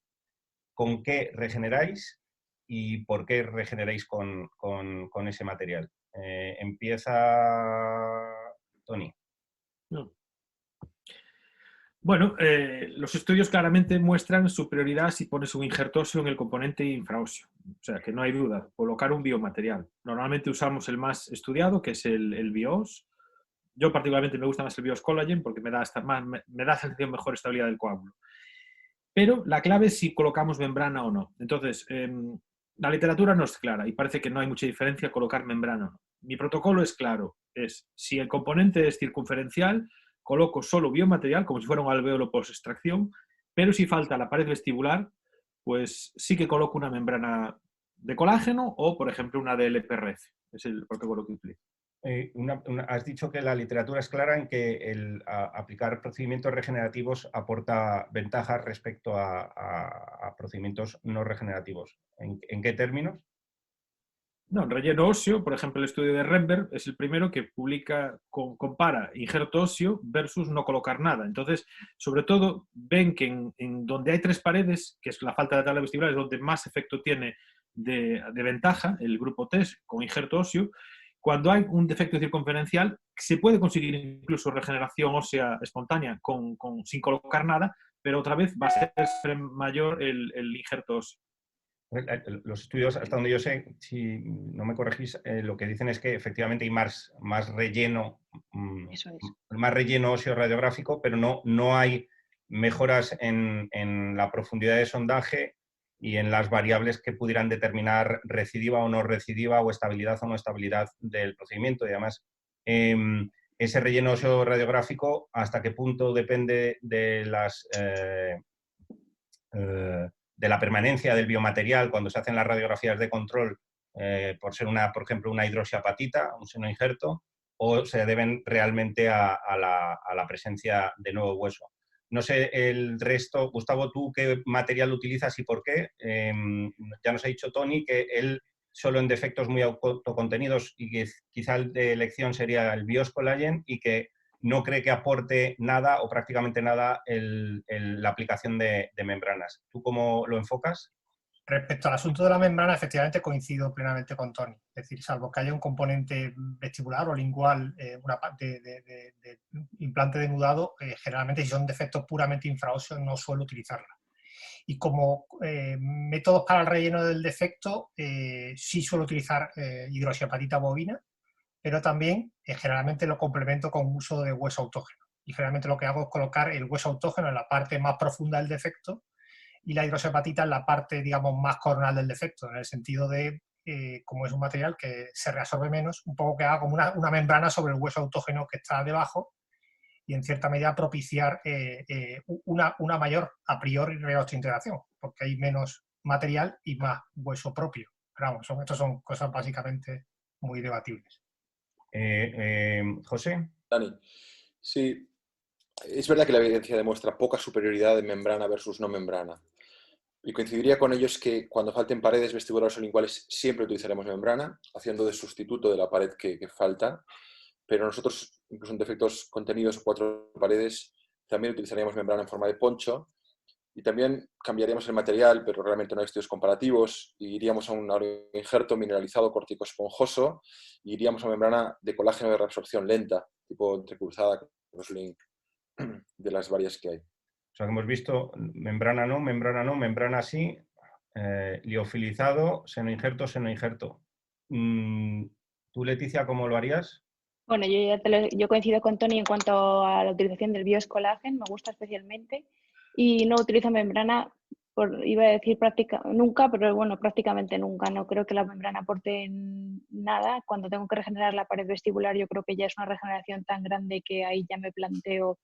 ¿Con qué regeneráis y por qué regeneráis con ese material? Empieza Tony. No. Bueno, los estudios claramente muestran superioridad si pones un injerto óseo en el componente infraóseo. O sea, que no hay duda, colocar un biomaterial. Normalmente usamos el más estudiado, que es el BIOS. Yo particularmente me gusta más el BIOS Collagen porque me da sensación mejor estabilidad del coágulo. Pero la clave es si colocamos membrana o no. Entonces, la literatura no es clara y parece que no hay mucha diferencia colocar membrana o no. Mi protocolo es claro, es si el componente es circunferencial, coloco solo biomaterial, como si fuera un alvéolo post-extracción, pero si falta la pared vestibular, pues sí que coloco una membrana de colágeno o, por ejemplo, una de LPRF. Es el protocolo que utilizo. Has dicho que la literatura es clara en que aplicar procedimientos regenerativos aporta ventajas respecto a procedimientos no regenerativos. ¿En qué términos? No, en relleno óseo, por ejemplo, el estudio de Remberg es el primero que compara injerto óseo versus no colocar nada. Entonces, sobre todo, ven que en donde hay 3 paredes, que es la falta de tabla vestibular, es donde más efecto tiene de ventaja el grupo TES con injerto óseo. Cuando hay un defecto circunferencial, se puede conseguir incluso regeneración ósea espontánea sin colocar nada, pero otra vez va a ser siempre mayor el injerto óseo. Los estudios, hasta donde yo sé, si no me corregís, lo que dicen es que efectivamente hay más relleno, Eso es. más relleno óseo radiográfico, pero no hay mejoras en la profundidad de sondaje y en las variables que pudieran determinar recidiva o no recidiva o estabilidad o no estabilidad del procedimiento. Y además, ese relleno óseo radiográfico, ¿hasta qué punto depende de las... de la permanencia del biomaterial cuando se hacen las radiografías de control por ser, por ejemplo, una hidroxiapatita, un senoinjerto, o se deben realmente a la presencia de nuevo hueso? No sé el resto. Gustavo, ¿tú qué material utilizas y por qué? Ya nos ha dicho Tony que él solo en defectos muy autocontenidos y que quizá el de elección sería el Bioscolagen y que no cree que aporte nada o prácticamente nada la aplicación de membranas. ¿Tú cómo lo enfocas? Respecto al asunto de la membrana, efectivamente coincido plenamente con Tony. Es decir, salvo que haya un componente vestibular o lingual, una parte de implante denudado, generalmente si son defectos puramente infraóseos no suelo utilizarla. Y como métodos para el relleno del defecto, sí suelo utilizar hidroxiapatita bovina, pero también generalmente lo complemento con uso de hueso autógeno. Y generalmente lo que hago es colocar el hueso autógeno en la parte más profunda del defecto y la hidroxiapatita en la parte, digamos, más coronal del defecto, en el sentido de, como es un material que se reabsorbe menos, un poco que haga como una membrana sobre el hueso autógeno que está debajo y en cierta medida propiciar una mayor a priori reosteointegración, porque hay menos material y más hueso propio. Pero vamos, estas son cosas básicamente muy debatibles. José. Dani, sí, es verdad que la evidencia demuestra poca superioridad de membrana versus no membrana. Y coincidiría con ellos que cuando falten paredes vestibulares o linguales siempre utilizaremos membrana, haciendo de sustituto de la pared que falta, pero nosotros, incluso en defectos contenidos o 4 paredes, también utilizaríamos membrana en forma de poncho y también cambiaríamos el material, pero realmente no hay estudios comparativos, y iríamos a un injerto mineralizado corticoesponjoso y iríamos a membrana de colágeno de reabsorción lenta, tipo entrecruzada, crosslink, de las varias que hay. O sea, que hemos visto membrana no, membrana sí, liofilizado, senoinjerto, senoinjerto. ¿Tú, Leticia, cómo lo harías? Bueno, yo coincido con Tony en cuanto a la utilización del Bioscolagen, me gusta especialmente, y no utilizo membrana, iba a decir nunca, pero bueno, prácticamente nunca. No creo que la membrana aporte nada. Cuando tengo que regenerar la pared vestibular, yo creo que ya es una regeneración tan grande que ahí ya me planteo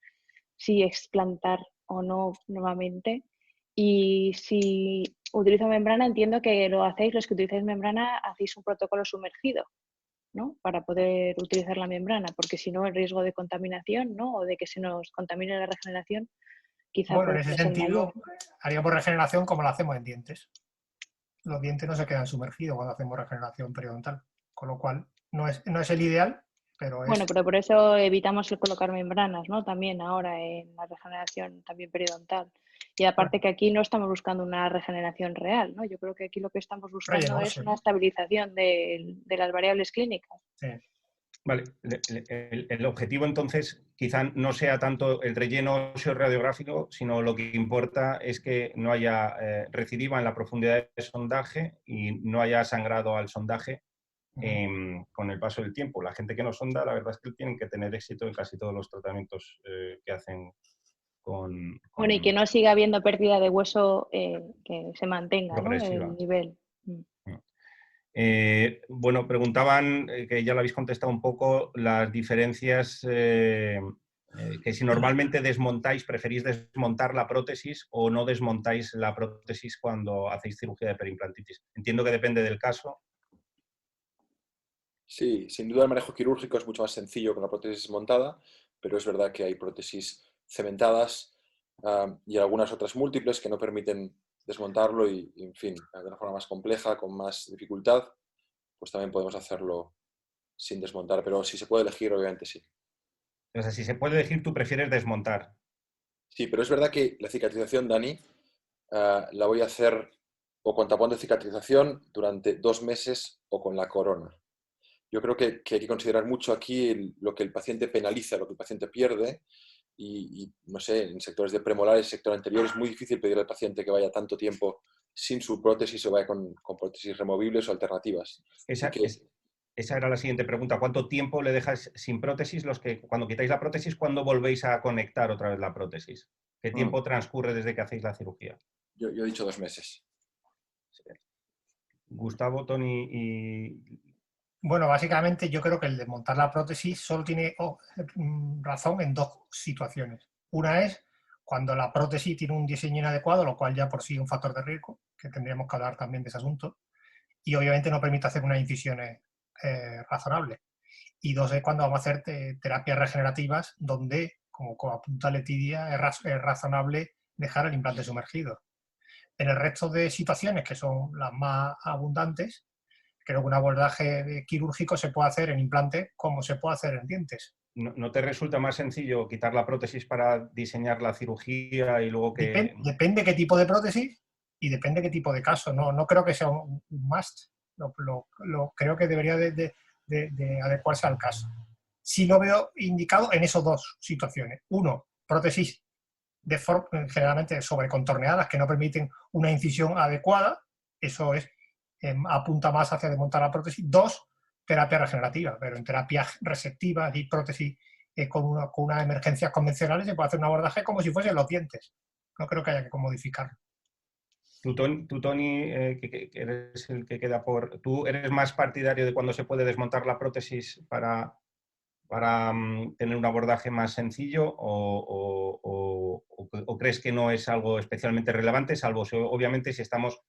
si explantar o no nuevamente. Y si utilizo membrana, entiendo que lo hacéis, los que utilizáis membrana, hacéis un protocolo sumergido, ¿no? Para poder utilizar la membrana, porque si no el riesgo de contaminación, ¿no? O de que se nos contamine la regeneración, quizá Bueno, en puede ese ser mayor. sentido, haríamos regeneración como lo hacemos en dientes. Los dientes no se quedan sumergidos cuando hacemos regeneración periodontal, con lo cual no es el ideal, pero es... Bueno, pero por eso evitamos el colocar membranas, ¿no? También ahora en la regeneración también periodontal. Y aparte que aquí no estamos buscando una regeneración real, ¿no? Yo creo que aquí lo que estamos buscando es una estabilización de las variables clínicas. Sí. Vale, el objetivo entonces quizá no sea tanto el relleno óseo radiográfico, sino lo que importa es que no haya recidiva en la profundidad de sondaje y no haya sangrado al sondaje con el paso del tiempo. La gente que no sonda, la verdad es que tienen que tener éxito en casi todos los tratamientos que hacen con... Bueno, y que no siga habiendo pérdida de hueso, que se mantenga, ¿no? Progresiva. El nivel. Bueno, preguntaban, que ya lo habéis contestado un poco, las diferencias, que si normalmente desmontáis, preferís desmontar la prótesis o no desmontáis la prótesis cuando hacéis cirugía de perimplantitis. Entiendo que depende del caso. Sí, sin duda el manejo quirúrgico es mucho más sencillo con la prótesis montada, pero es verdad que hay prótesis cementadas y algunas otras múltiples que no permiten desmontarlo y, en fin, de una forma más compleja, con más dificultad, pues también podemos hacerlo sin desmontar, pero si se puede elegir, obviamente sí. O sea, si se puede elegir, tú prefieres desmontar. Sí, pero es verdad que la cicatrización, Dani, la voy a hacer o con tapón de cicatrización durante 2 meses o con la corona. Yo creo que hay que considerar mucho aquí lo que el paciente penaliza, lo que el paciente pierde, no sé, en sectores de premolares, sector anterior, es muy difícil pedir al paciente que vaya tanto tiempo sin su prótesis o vaya con prótesis removibles o alternativas. Esa era la siguiente pregunta. ¿Cuánto tiempo le dejas sin prótesis? Cuando quitáis la prótesis, ¿cuándo volvéis a conectar otra vez la prótesis? ¿Qué tiempo transcurre desde que hacéis la cirugía? Yo he dicho 2 meses. Gustavo, Tony y... Bueno, básicamente yo creo que el desmontar la prótesis solo tiene razón en 2 situaciones. Una es cuando la prótesis tiene un diseño inadecuado, lo cual ya por sí es un factor de riesgo, que tendríamos que hablar también de ese asunto, y obviamente no permite hacer unas incisiones razonables. Y 2 es cuando vamos a hacer terapias regenerativas, donde, como apunta Letidia, es razonable dejar el implante sumergido. En el resto de situaciones, que son las más abundantes, creo que un abordaje quirúrgico se puede hacer en implantes como se puede hacer en dientes. ¿No te resulta más sencillo quitar la prótesis para diseñar la cirugía y luego que...? Depende qué tipo de prótesis y depende qué tipo de caso. No creo que sea un must. Creo que debería de adecuarse al caso. Sí lo veo indicado en esas 2 situaciones. Uno, prótesis generalmente sobrecontorneadas que no permiten una incisión adecuada. Eso apunta más hacia desmontar la prótesis. 2, terapia regenerativa, pero en terapias resectivas y prótesis con unas emergencias convencionales se puede hacer un abordaje como si fuesen los dientes. No creo que haya que modificarlo. Tú, Tony, que eres el que queda por... ¿Tú eres más partidario de cuando se puede desmontar la prótesis para tener un abordaje más sencillo o crees que no es algo especialmente relevante, salvo obviamente si estamos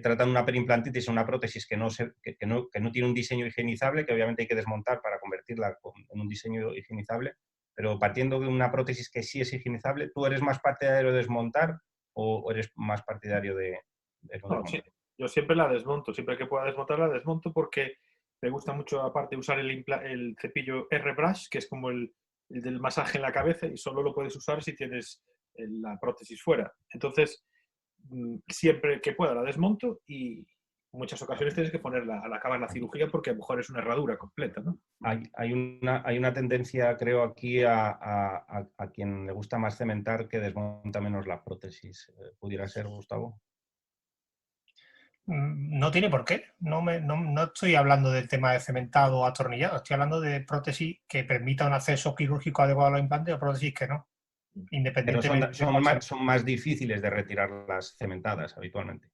tratando una perimplantitis, una prótesis que no tiene un diseño higienizable, que obviamente hay que desmontar para convertirla en un diseño higienizable, pero partiendo de una prótesis que sí es higienizable, ¿tú eres más partidario de desmontar o eres más partidario de no desmontar? Sí, yo siempre la desmonto, siempre que pueda desmontar la desmonto porque me gusta mucho aparte usar el cepillo R-Brush, que es como el del masaje en la cabeza y solo lo puedes usar si tienes la prótesis fuera. Entonces, siempre que pueda la desmonto y en muchas ocasiones tienes que ponerla al acabar la cirugía porque a lo mejor es una herradura completa, ¿no? Hay una tendencia, creo, aquí a quien le gusta más cementar que desmonta menos la prótesis. ¿Pudiera ser, Gustavo? No tiene por qué. No estoy hablando del tema de cementado o atornillado. Estoy hablando de prótesis que permita un acceso quirúrgico adecuado a los implantes o prótesis que no. Independientemente. Pero son más difíciles de retirar las cementadas habitualmente.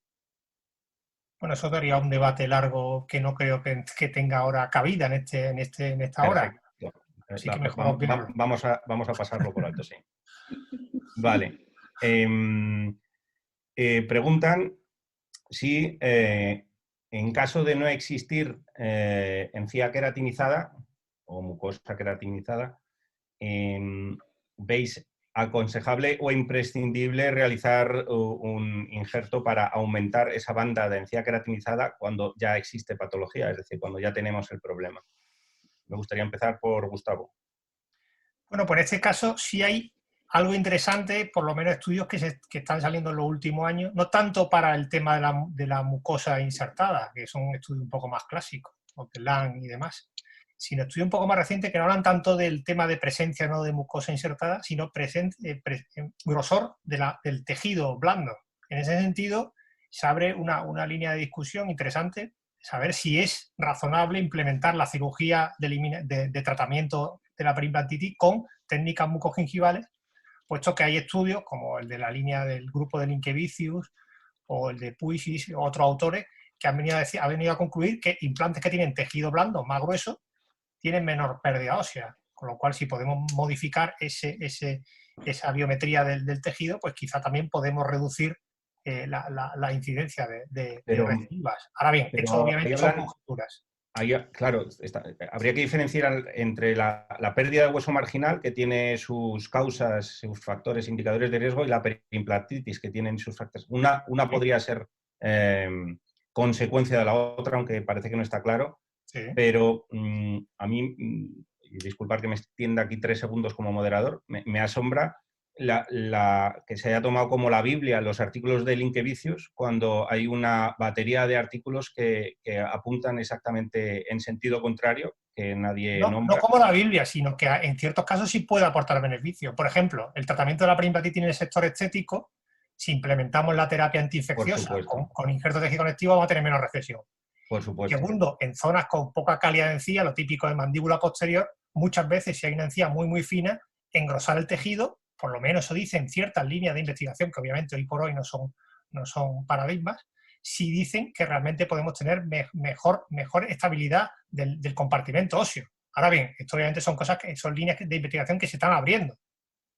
Bueno, eso daría un debate largo que no creo que tenga ahora cabida en esta hora. Así que mejor vamos a pasarlo por alto, sí. Vale. Preguntan si en caso de no existir encía queratinizada o mucosa queratinizada, ¿veis aconsejable o imprescindible realizar un injerto para aumentar esa banda de encía queratinizada cuando ya existe patología, es decir, cuando ya tenemos el problema? Me gustaría empezar por Gustavo. Bueno, pues en este caso sí hay algo interesante, por lo menos estudios que están saliendo en los últimos años, no tanto para el tema de la mucosa insertada, que son estudios un poco más clásicos, de Lang y demás, sino estudios un poco más recientes que no hablan tanto del tema de presencia no de mucosa insertada, sino grosor del tejido blando. En ese sentido, se abre una línea de discusión interesante, saber si es razonable implementar la cirugía de tratamiento de la perimplantitis con técnicas mucogingivales, puesto que hay estudios como el de la línea del grupo de Linkevicius o el de Puisis o otros autores que han venido a concluir que implantes que tienen tejido blando más grueso tienen menor pérdida ósea, con lo cual si podemos modificar esa biometría del tejido, pues quizá también podemos reducir la incidencia de recidivas. Ahora bien, esto obviamente son conjeturas. Claro, habría que diferenciar entre la pérdida de hueso marginal, que tiene sus causas, sus factores indicadores de riesgo, y la perimplantitis, que tienen sus factores. Una podría ser consecuencia de la otra, aunque parece que no está claro. Sí. Pero a mí, y disculpad que me extienda aquí 3 segundos como moderador, me asombra que se haya tomado como la Biblia los artículos de Linkevicius cuando hay una batería de artículos que apuntan exactamente en sentido contrario, que nadie No nombra. como la Biblia, sino que en ciertos casos sí puede aportar beneficio. Por ejemplo, el tratamiento de la perimplantitis en el sector estético, si implementamos la terapia antiinfecciosa con injerto de tejido conectivo, vamos a tener menos recesión. Por supuesto. Segundo, en zonas con poca calidad de encía, lo típico de mandíbula posterior, muchas veces, si hay una encía muy, muy fina, engrosar el tejido, por lo menos eso dicen ciertas líneas de investigación, que obviamente hoy por hoy no son paradigmas, sí dicen que realmente podemos tener mejor estabilidad del compartimento óseo. Ahora bien, esto obviamente son cosas que son líneas de investigación que se están abriendo,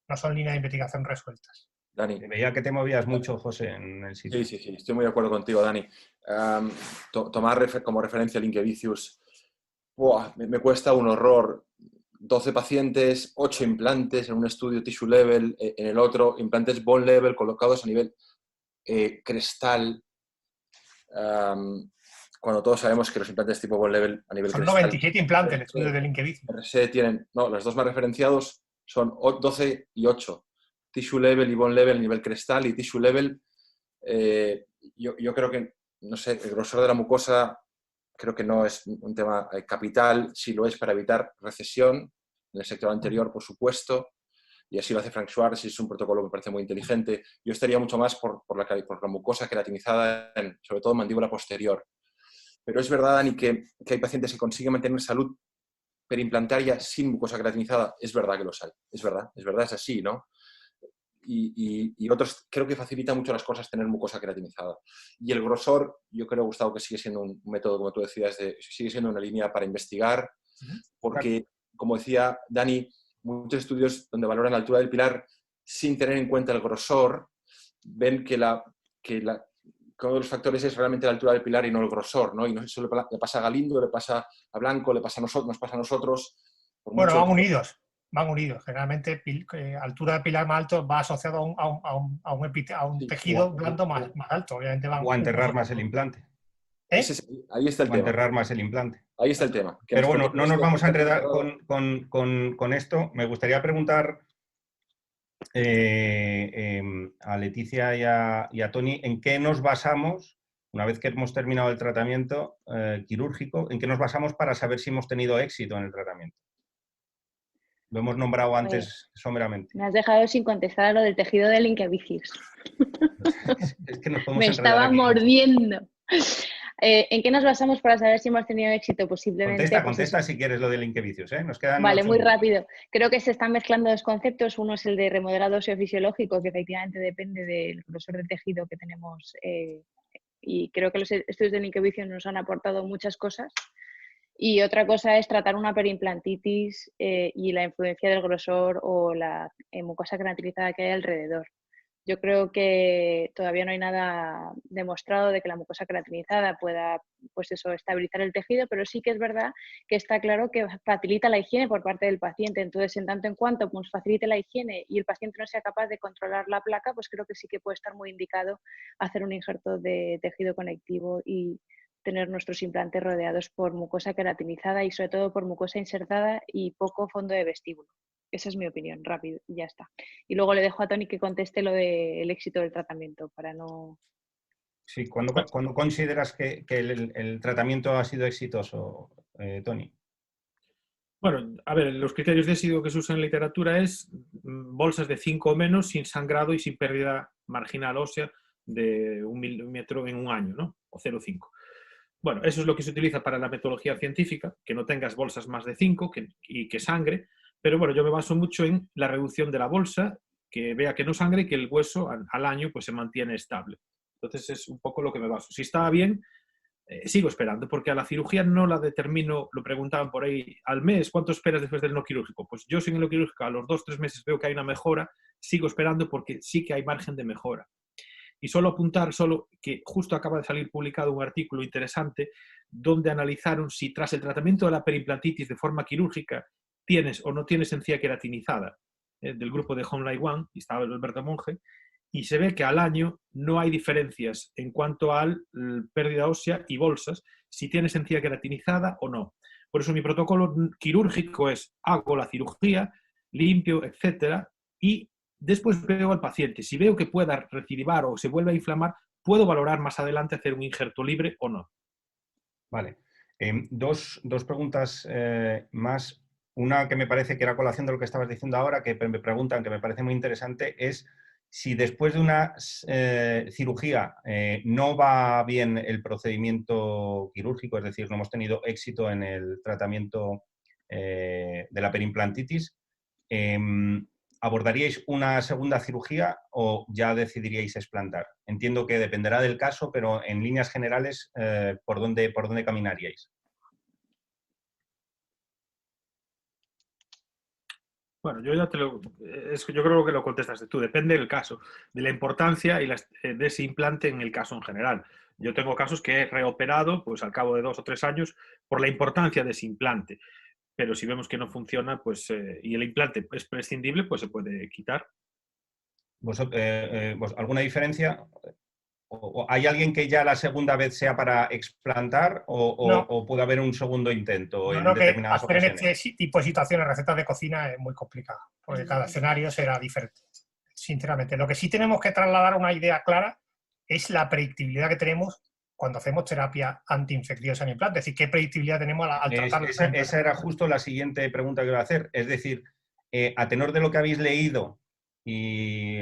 no son líneas de investigación resueltas. Dani. Veía que te movías mucho, José, en el sitio. Sí, estoy muy de acuerdo contigo, Dani. Tomar como referencia el Linkevicius, me cuesta un horror. 12 pacientes, 8 implantes en un estudio tissue level, en el otro implantes bone level colocados a nivel crestal, cuando todos sabemos que los implantes tipo bone level a nivel son crestal... 97 implantes el estudio del Linkevicius. RC tienen, no, los dos más referenciados son 12 y 8. Tissue level y bone level a nivel crestal, y tissue level, yo creo que, no sé, el grosor de la mucosa creo que no es un tema capital, sí lo es para evitar recesión en el sector anterior, por supuesto, y así lo hace Frank Schwartz, y es un protocolo que me parece muy inteligente. Yo estaría mucho más por la mucosa queratinizada, sobre todo en mandíbula posterior. Pero es verdad, Dani, que hay pacientes que consiguen mantener salud perimplantaria sin mucosa queratinizada. Es verdad que los hay, es verdad, es así, ¿no? Y otros, creo que facilita mucho las cosas tener mucosa queratinizada. Y el grosor, yo creo, Gustavo, que sigue siendo un método, como tú decías, sigue siendo una línea para investigar, porque, como decía Dani, muchos estudios donde valoran la altura del pilar sin tener en cuenta el grosor, ven que uno de los factores es realmente la altura del pilar y no el grosor, ¿no? Y eso le pasa a Galindo, le pasa a Blanco, nos pasa a nosotros. Bueno, van unidos. Generalmente, altura de pilar más alto va asociado a un tejido blando más alto. Obviamente o a enterrar más el implante. Ahí está el tema. O a enterrar más el implante. Ahí está el tema. Pero bueno, no nos vamos a enredar con esto. Me gustaría preguntar a Leticia y a Toni, ¿en qué nos basamos, una vez que hemos terminado el tratamiento quirúrgico, en qué nos basamos para saber si hemos tenido éxito en el tratamiento? Lo hemos nombrado antes someramente. Me has dejado sin contestar a lo del tejido del Linkevicius. Es que nos podemos Me estaba mordiendo. ¿En qué nos basamos para saber si hemos tenido éxito? Pues simplemente... Contesta si quieres lo del Linkevicius, ¿eh? Nos quedan vale, muy rápido. Creo que se están mezclando dos conceptos. Uno es el de remodelado óseo fisiológico, que efectivamente depende del grosor de tejido que tenemos. Y creo que los estudios del Linkevicius nos han aportado muchas cosas. Y otra cosa es tratar una perimplantitis y la influencia del grosor o la mucosa queratinizada que hay alrededor. Yo creo que todavía no hay nada demostrado de que la mucosa queratinizada pueda, pues eso, estabilizar el tejido, pero sí que es verdad que está claro que facilita la higiene por parte del paciente. Entonces, en tanto en cuanto pues, facilite la higiene y el paciente no sea capaz de controlar la placa, pues creo que sí que puede estar muy indicado hacer un injerto de tejido conectivo y tener nuestros implantes rodeados por mucosa queratinizada y sobre todo por mucosa insertada y poco fondo de vestíbulo. Esa es mi opinión, rápido, y ya está. Y luego le dejo a Toni que conteste lo del éxito del tratamiento, para no... Sí, ¿cuándo consideras que el tratamiento ha sido exitoso, Toni? Bueno, a ver, los criterios de éxito que se usan en literatura es bolsas de 5 o menos, sin sangrado y sin pérdida marginal ósea de 1 milímetro en un año, ¿no? O 0,5. Bueno, eso es lo que se utiliza para la metodología científica, que no tengas bolsas más de 5 y que sangre. Pero bueno, yo me baso mucho en la reducción de la bolsa, que vea que no sangre y que el hueso al año pues, se mantiene estable. Entonces es un poco lo que me baso. Si está bien, sigo esperando, porque a la cirugía no la determino, lo preguntaban por ahí, al mes, ¿cuánto esperas después del no quirúrgico? Pues yo sin el no quirúrgico a los 2-3 meses veo que hay una mejora, sigo esperando porque sí que hay margen de mejora. Y solo apuntar que justo acaba de salir publicado un artículo interesante donde analizaron si tras el tratamiento de la perimplantitis de forma quirúrgica tienes o no tienes encía queratinizada, del grupo de Home Life One, y estaba Alberto Monge, y se ve que al año no hay diferencias en cuanto a pérdida ósea y bolsas, si tienes encía queratinizada o no. Por eso mi protocolo quirúrgico es, hago la cirugía, limpio, etcétera, y después veo al paciente. Si veo que pueda recidivar o se vuelve a inflamar, puedo valorar más adelante hacer un injerto libre o no. Vale. Dos preguntas más. Una que me parece que era colación de lo que estabas diciendo ahora, que me preguntan, que me parece muy interesante, es si después de una cirugía no va bien el procedimiento quirúrgico, es decir, no hemos tenido éxito en el tratamiento de la perimplantitis, ¿abordaríais una segunda cirugía o ya decidiríais explantar? Entiendo que dependerá del caso, pero en líneas generales, ¿por dónde caminaríais? Bueno, yo ya yo creo que lo contestaste tú. Depende del caso, de la importancia y de ese implante en el caso en general. Yo tengo casos que he reoperado, pues al cabo de 2 o 3 años, por la importancia de ese implante. Pero si vemos que no funciona, pues y el implante es prescindible, pues se puede quitar. ¿Alguna diferencia? ¿O hay alguien que ya la segunda vez sea para explantar No, o puede haber un segundo intento no, en no, que determinadas hacer en ocasiones? este tipo de situaciones recetas de cocina es muy complicado, porque cada escenario será diferente, sinceramente. Lo que sí tenemos que trasladar una idea clara es la predictibilidad que tenemos cuando hacemos terapia antiinfecciosa en implante. Es decir, qué predictibilidad tenemos al tratar Esa era justo la siguiente pregunta que iba a hacer. Es decir, a tenor de lo que habéis leído y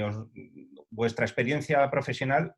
vuestra experiencia profesional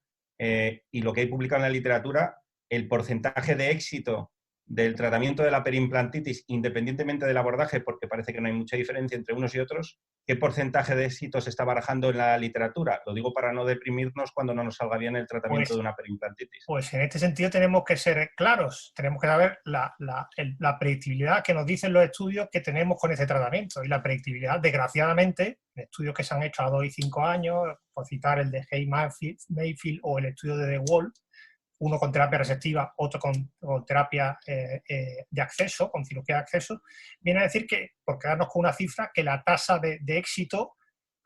y lo que hay publicado en la literatura, el porcentaje de éxito del tratamiento de la perimplantitis, independientemente del abordaje, porque parece que no hay mucha diferencia entre unos y otros, ¿qué porcentaje de éxito se está barajando en la literatura? Lo digo para no deprimirnos cuando no nos salga bien el tratamiento de una perimplantitis. Pues en este sentido tenemos que ser claros, tenemos que saber la predictibilidad que nos dicen los estudios que tenemos con ese tratamiento. Y la predictibilidad, desgraciadamente, en estudios que se han hecho a 2 y 5 años, por citar el de Hay Mayfield o el estudio de The Wall, uno con terapia receptiva, otro con terapia de acceso, con cirugía de acceso, viene a decir que, por quedarnos con una cifra, que la tasa de éxito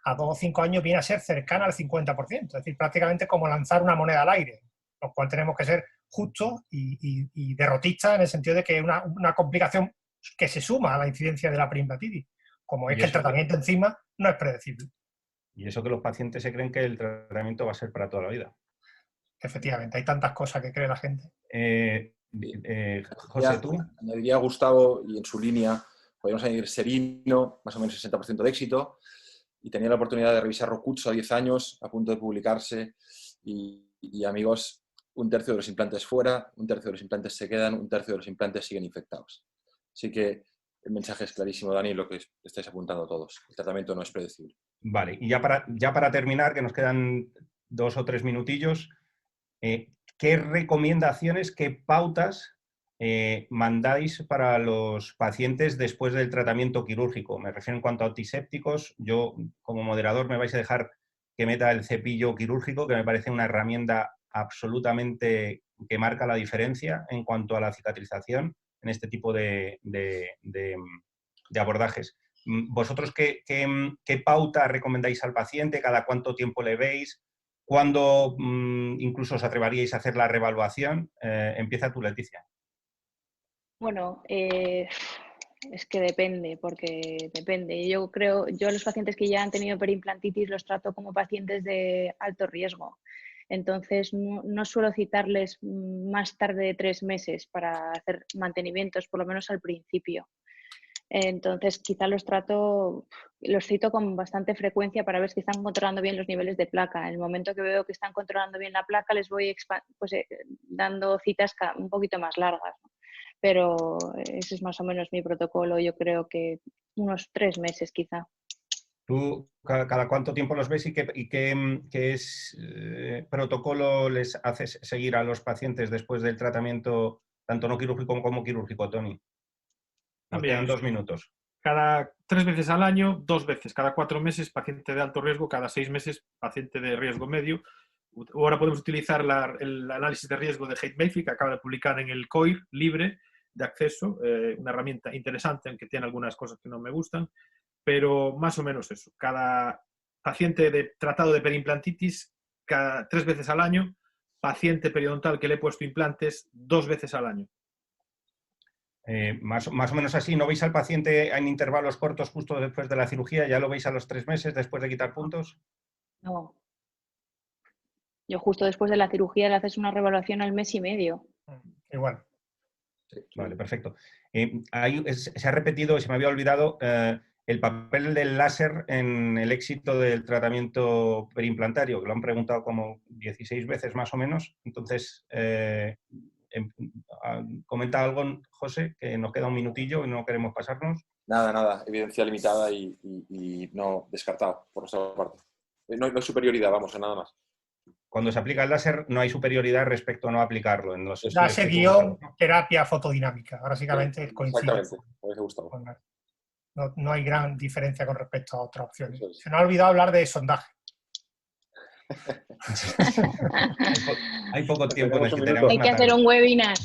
a 2 o 5 años viene a ser cercana al 50%, es decir, prácticamente como lanzar una moneda al aire, lo cual tenemos que ser justos y derrotistas en el sentido de que es una complicación que se suma a la incidencia de la perimplantitis, como es que el tratamiento encima no es predecible. Y eso que los pacientes se creen que el tratamiento va a ser para toda la vida. Efectivamente, hay tantas cosas que cree la gente. José, ¿tú? Añadiría a Gustavo, y en su línea, podríamos añadir Serino, más o menos 60% de éxito, y tenía la oportunidad de revisar Rokutsu a 10 años, a punto de publicarse, y amigos, 1/3 de los implantes fuera, 1/3 de los implantes se quedan, 1/3 de los implantes siguen infectados. Así que el mensaje es clarísimo, Dani, lo que estáis apuntando todos. El tratamiento no es predecible. Vale, y ya para terminar, que nos quedan 2 o 3 minutillos, ¿qué recomendaciones, qué pautas mandáis para los pacientes después del tratamiento quirúrgico? Me refiero en cuanto a antisépticos. Yo, como moderador, me vais a dejar que meta el cepillo quirúrgico, que me parece una herramienta absolutamente que marca la diferencia en cuanto a la cicatrización en este tipo de abordajes. ¿Vosotros qué pauta recomendáis al paciente? ¿Cada cuánto tiempo le veis? ¿Cuándo incluso os atreveríais a hacer la reevaluación? Empieza tú, Leticia. Bueno, es que depende, porque depende. Yo a los pacientes que ya han tenido perimplantitis los trato como pacientes de alto riesgo. Entonces, no suelo citarles más tarde de 3 meses para hacer mantenimientos, por lo menos al principio. Entonces, quizá los cito con bastante frecuencia para ver si están controlando bien los niveles de placa. En el momento que veo que están controlando bien la placa, les voy dando citas un poquito más largas, ¿no? Pero ese es más o menos mi protocolo. Yo creo que unos 3 meses quizá. ¿Tú cada cuánto tiempo los ves y qué protocolo les haces seguir a los pacientes después del tratamiento, tanto no quirúrgico como quirúrgico, Tony? Nos quedan 2 minutos. Cada 3 veces al año, 2 veces. Cada 4 meses, paciente de alto riesgo. Cada 6 meses, paciente de riesgo medio. Ahora podemos utilizar el análisis de riesgo de Hay Mayfield, que acaba de publicar en el COIR libre de acceso. Una herramienta interesante, aunque tiene algunas cosas que no me gustan. Pero más o menos eso. Cada paciente tratado de perimplantitis, cada 3 veces al año. Paciente periodontal que le he puesto implantes, 2 veces al año. Más o menos así. ¿No veis al paciente en intervalos cortos justo después de la cirugía? ¿Ya lo veis a los 3 meses después de quitar puntos? No. Yo justo después de la cirugía le haces una reevaluación al mes y medio. Igual. Sí. Vale, perfecto. Se ha repetido, se me había olvidado, el papel del láser en el éxito del tratamiento perimplantario, que lo han preguntado como 16 veces más o menos. Entonces, comenta algo, José, que nos queda un minutillo y no queremos pasarnos. Nada, evidencia limitada y no descartado por nuestra parte. No hay superioridad, vamos, en nada más. Cuando se aplica el láser no hay superioridad respecto a no aplicarlo en los estudios. Láser-terapia fotodinámica, básicamente coincide. Exactamente, me hubiese gustado. No hay gran diferencia con respecto a otras opciones. Se nos ha olvidado hablar de sondaje. Hay poco tiempo en el que tenemos. Hay que hacer un webinar.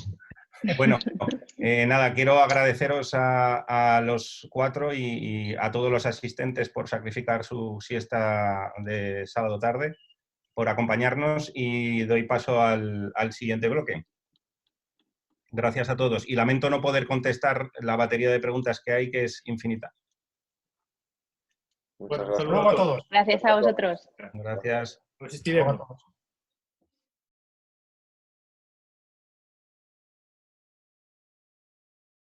Bueno, nada, quiero agradeceros a los 4 y a todos los asistentes por sacrificar su siesta de sábado tarde, por acompañarnos, y doy paso al siguiente bloque. Gracias a todos. Y lamento no poder contestar la batería de preguntas que hay, que es infinita. Muchas Bueno, gracias. Hasta luego a todos. Gracias a vosotros. Gracias. Resistiremos.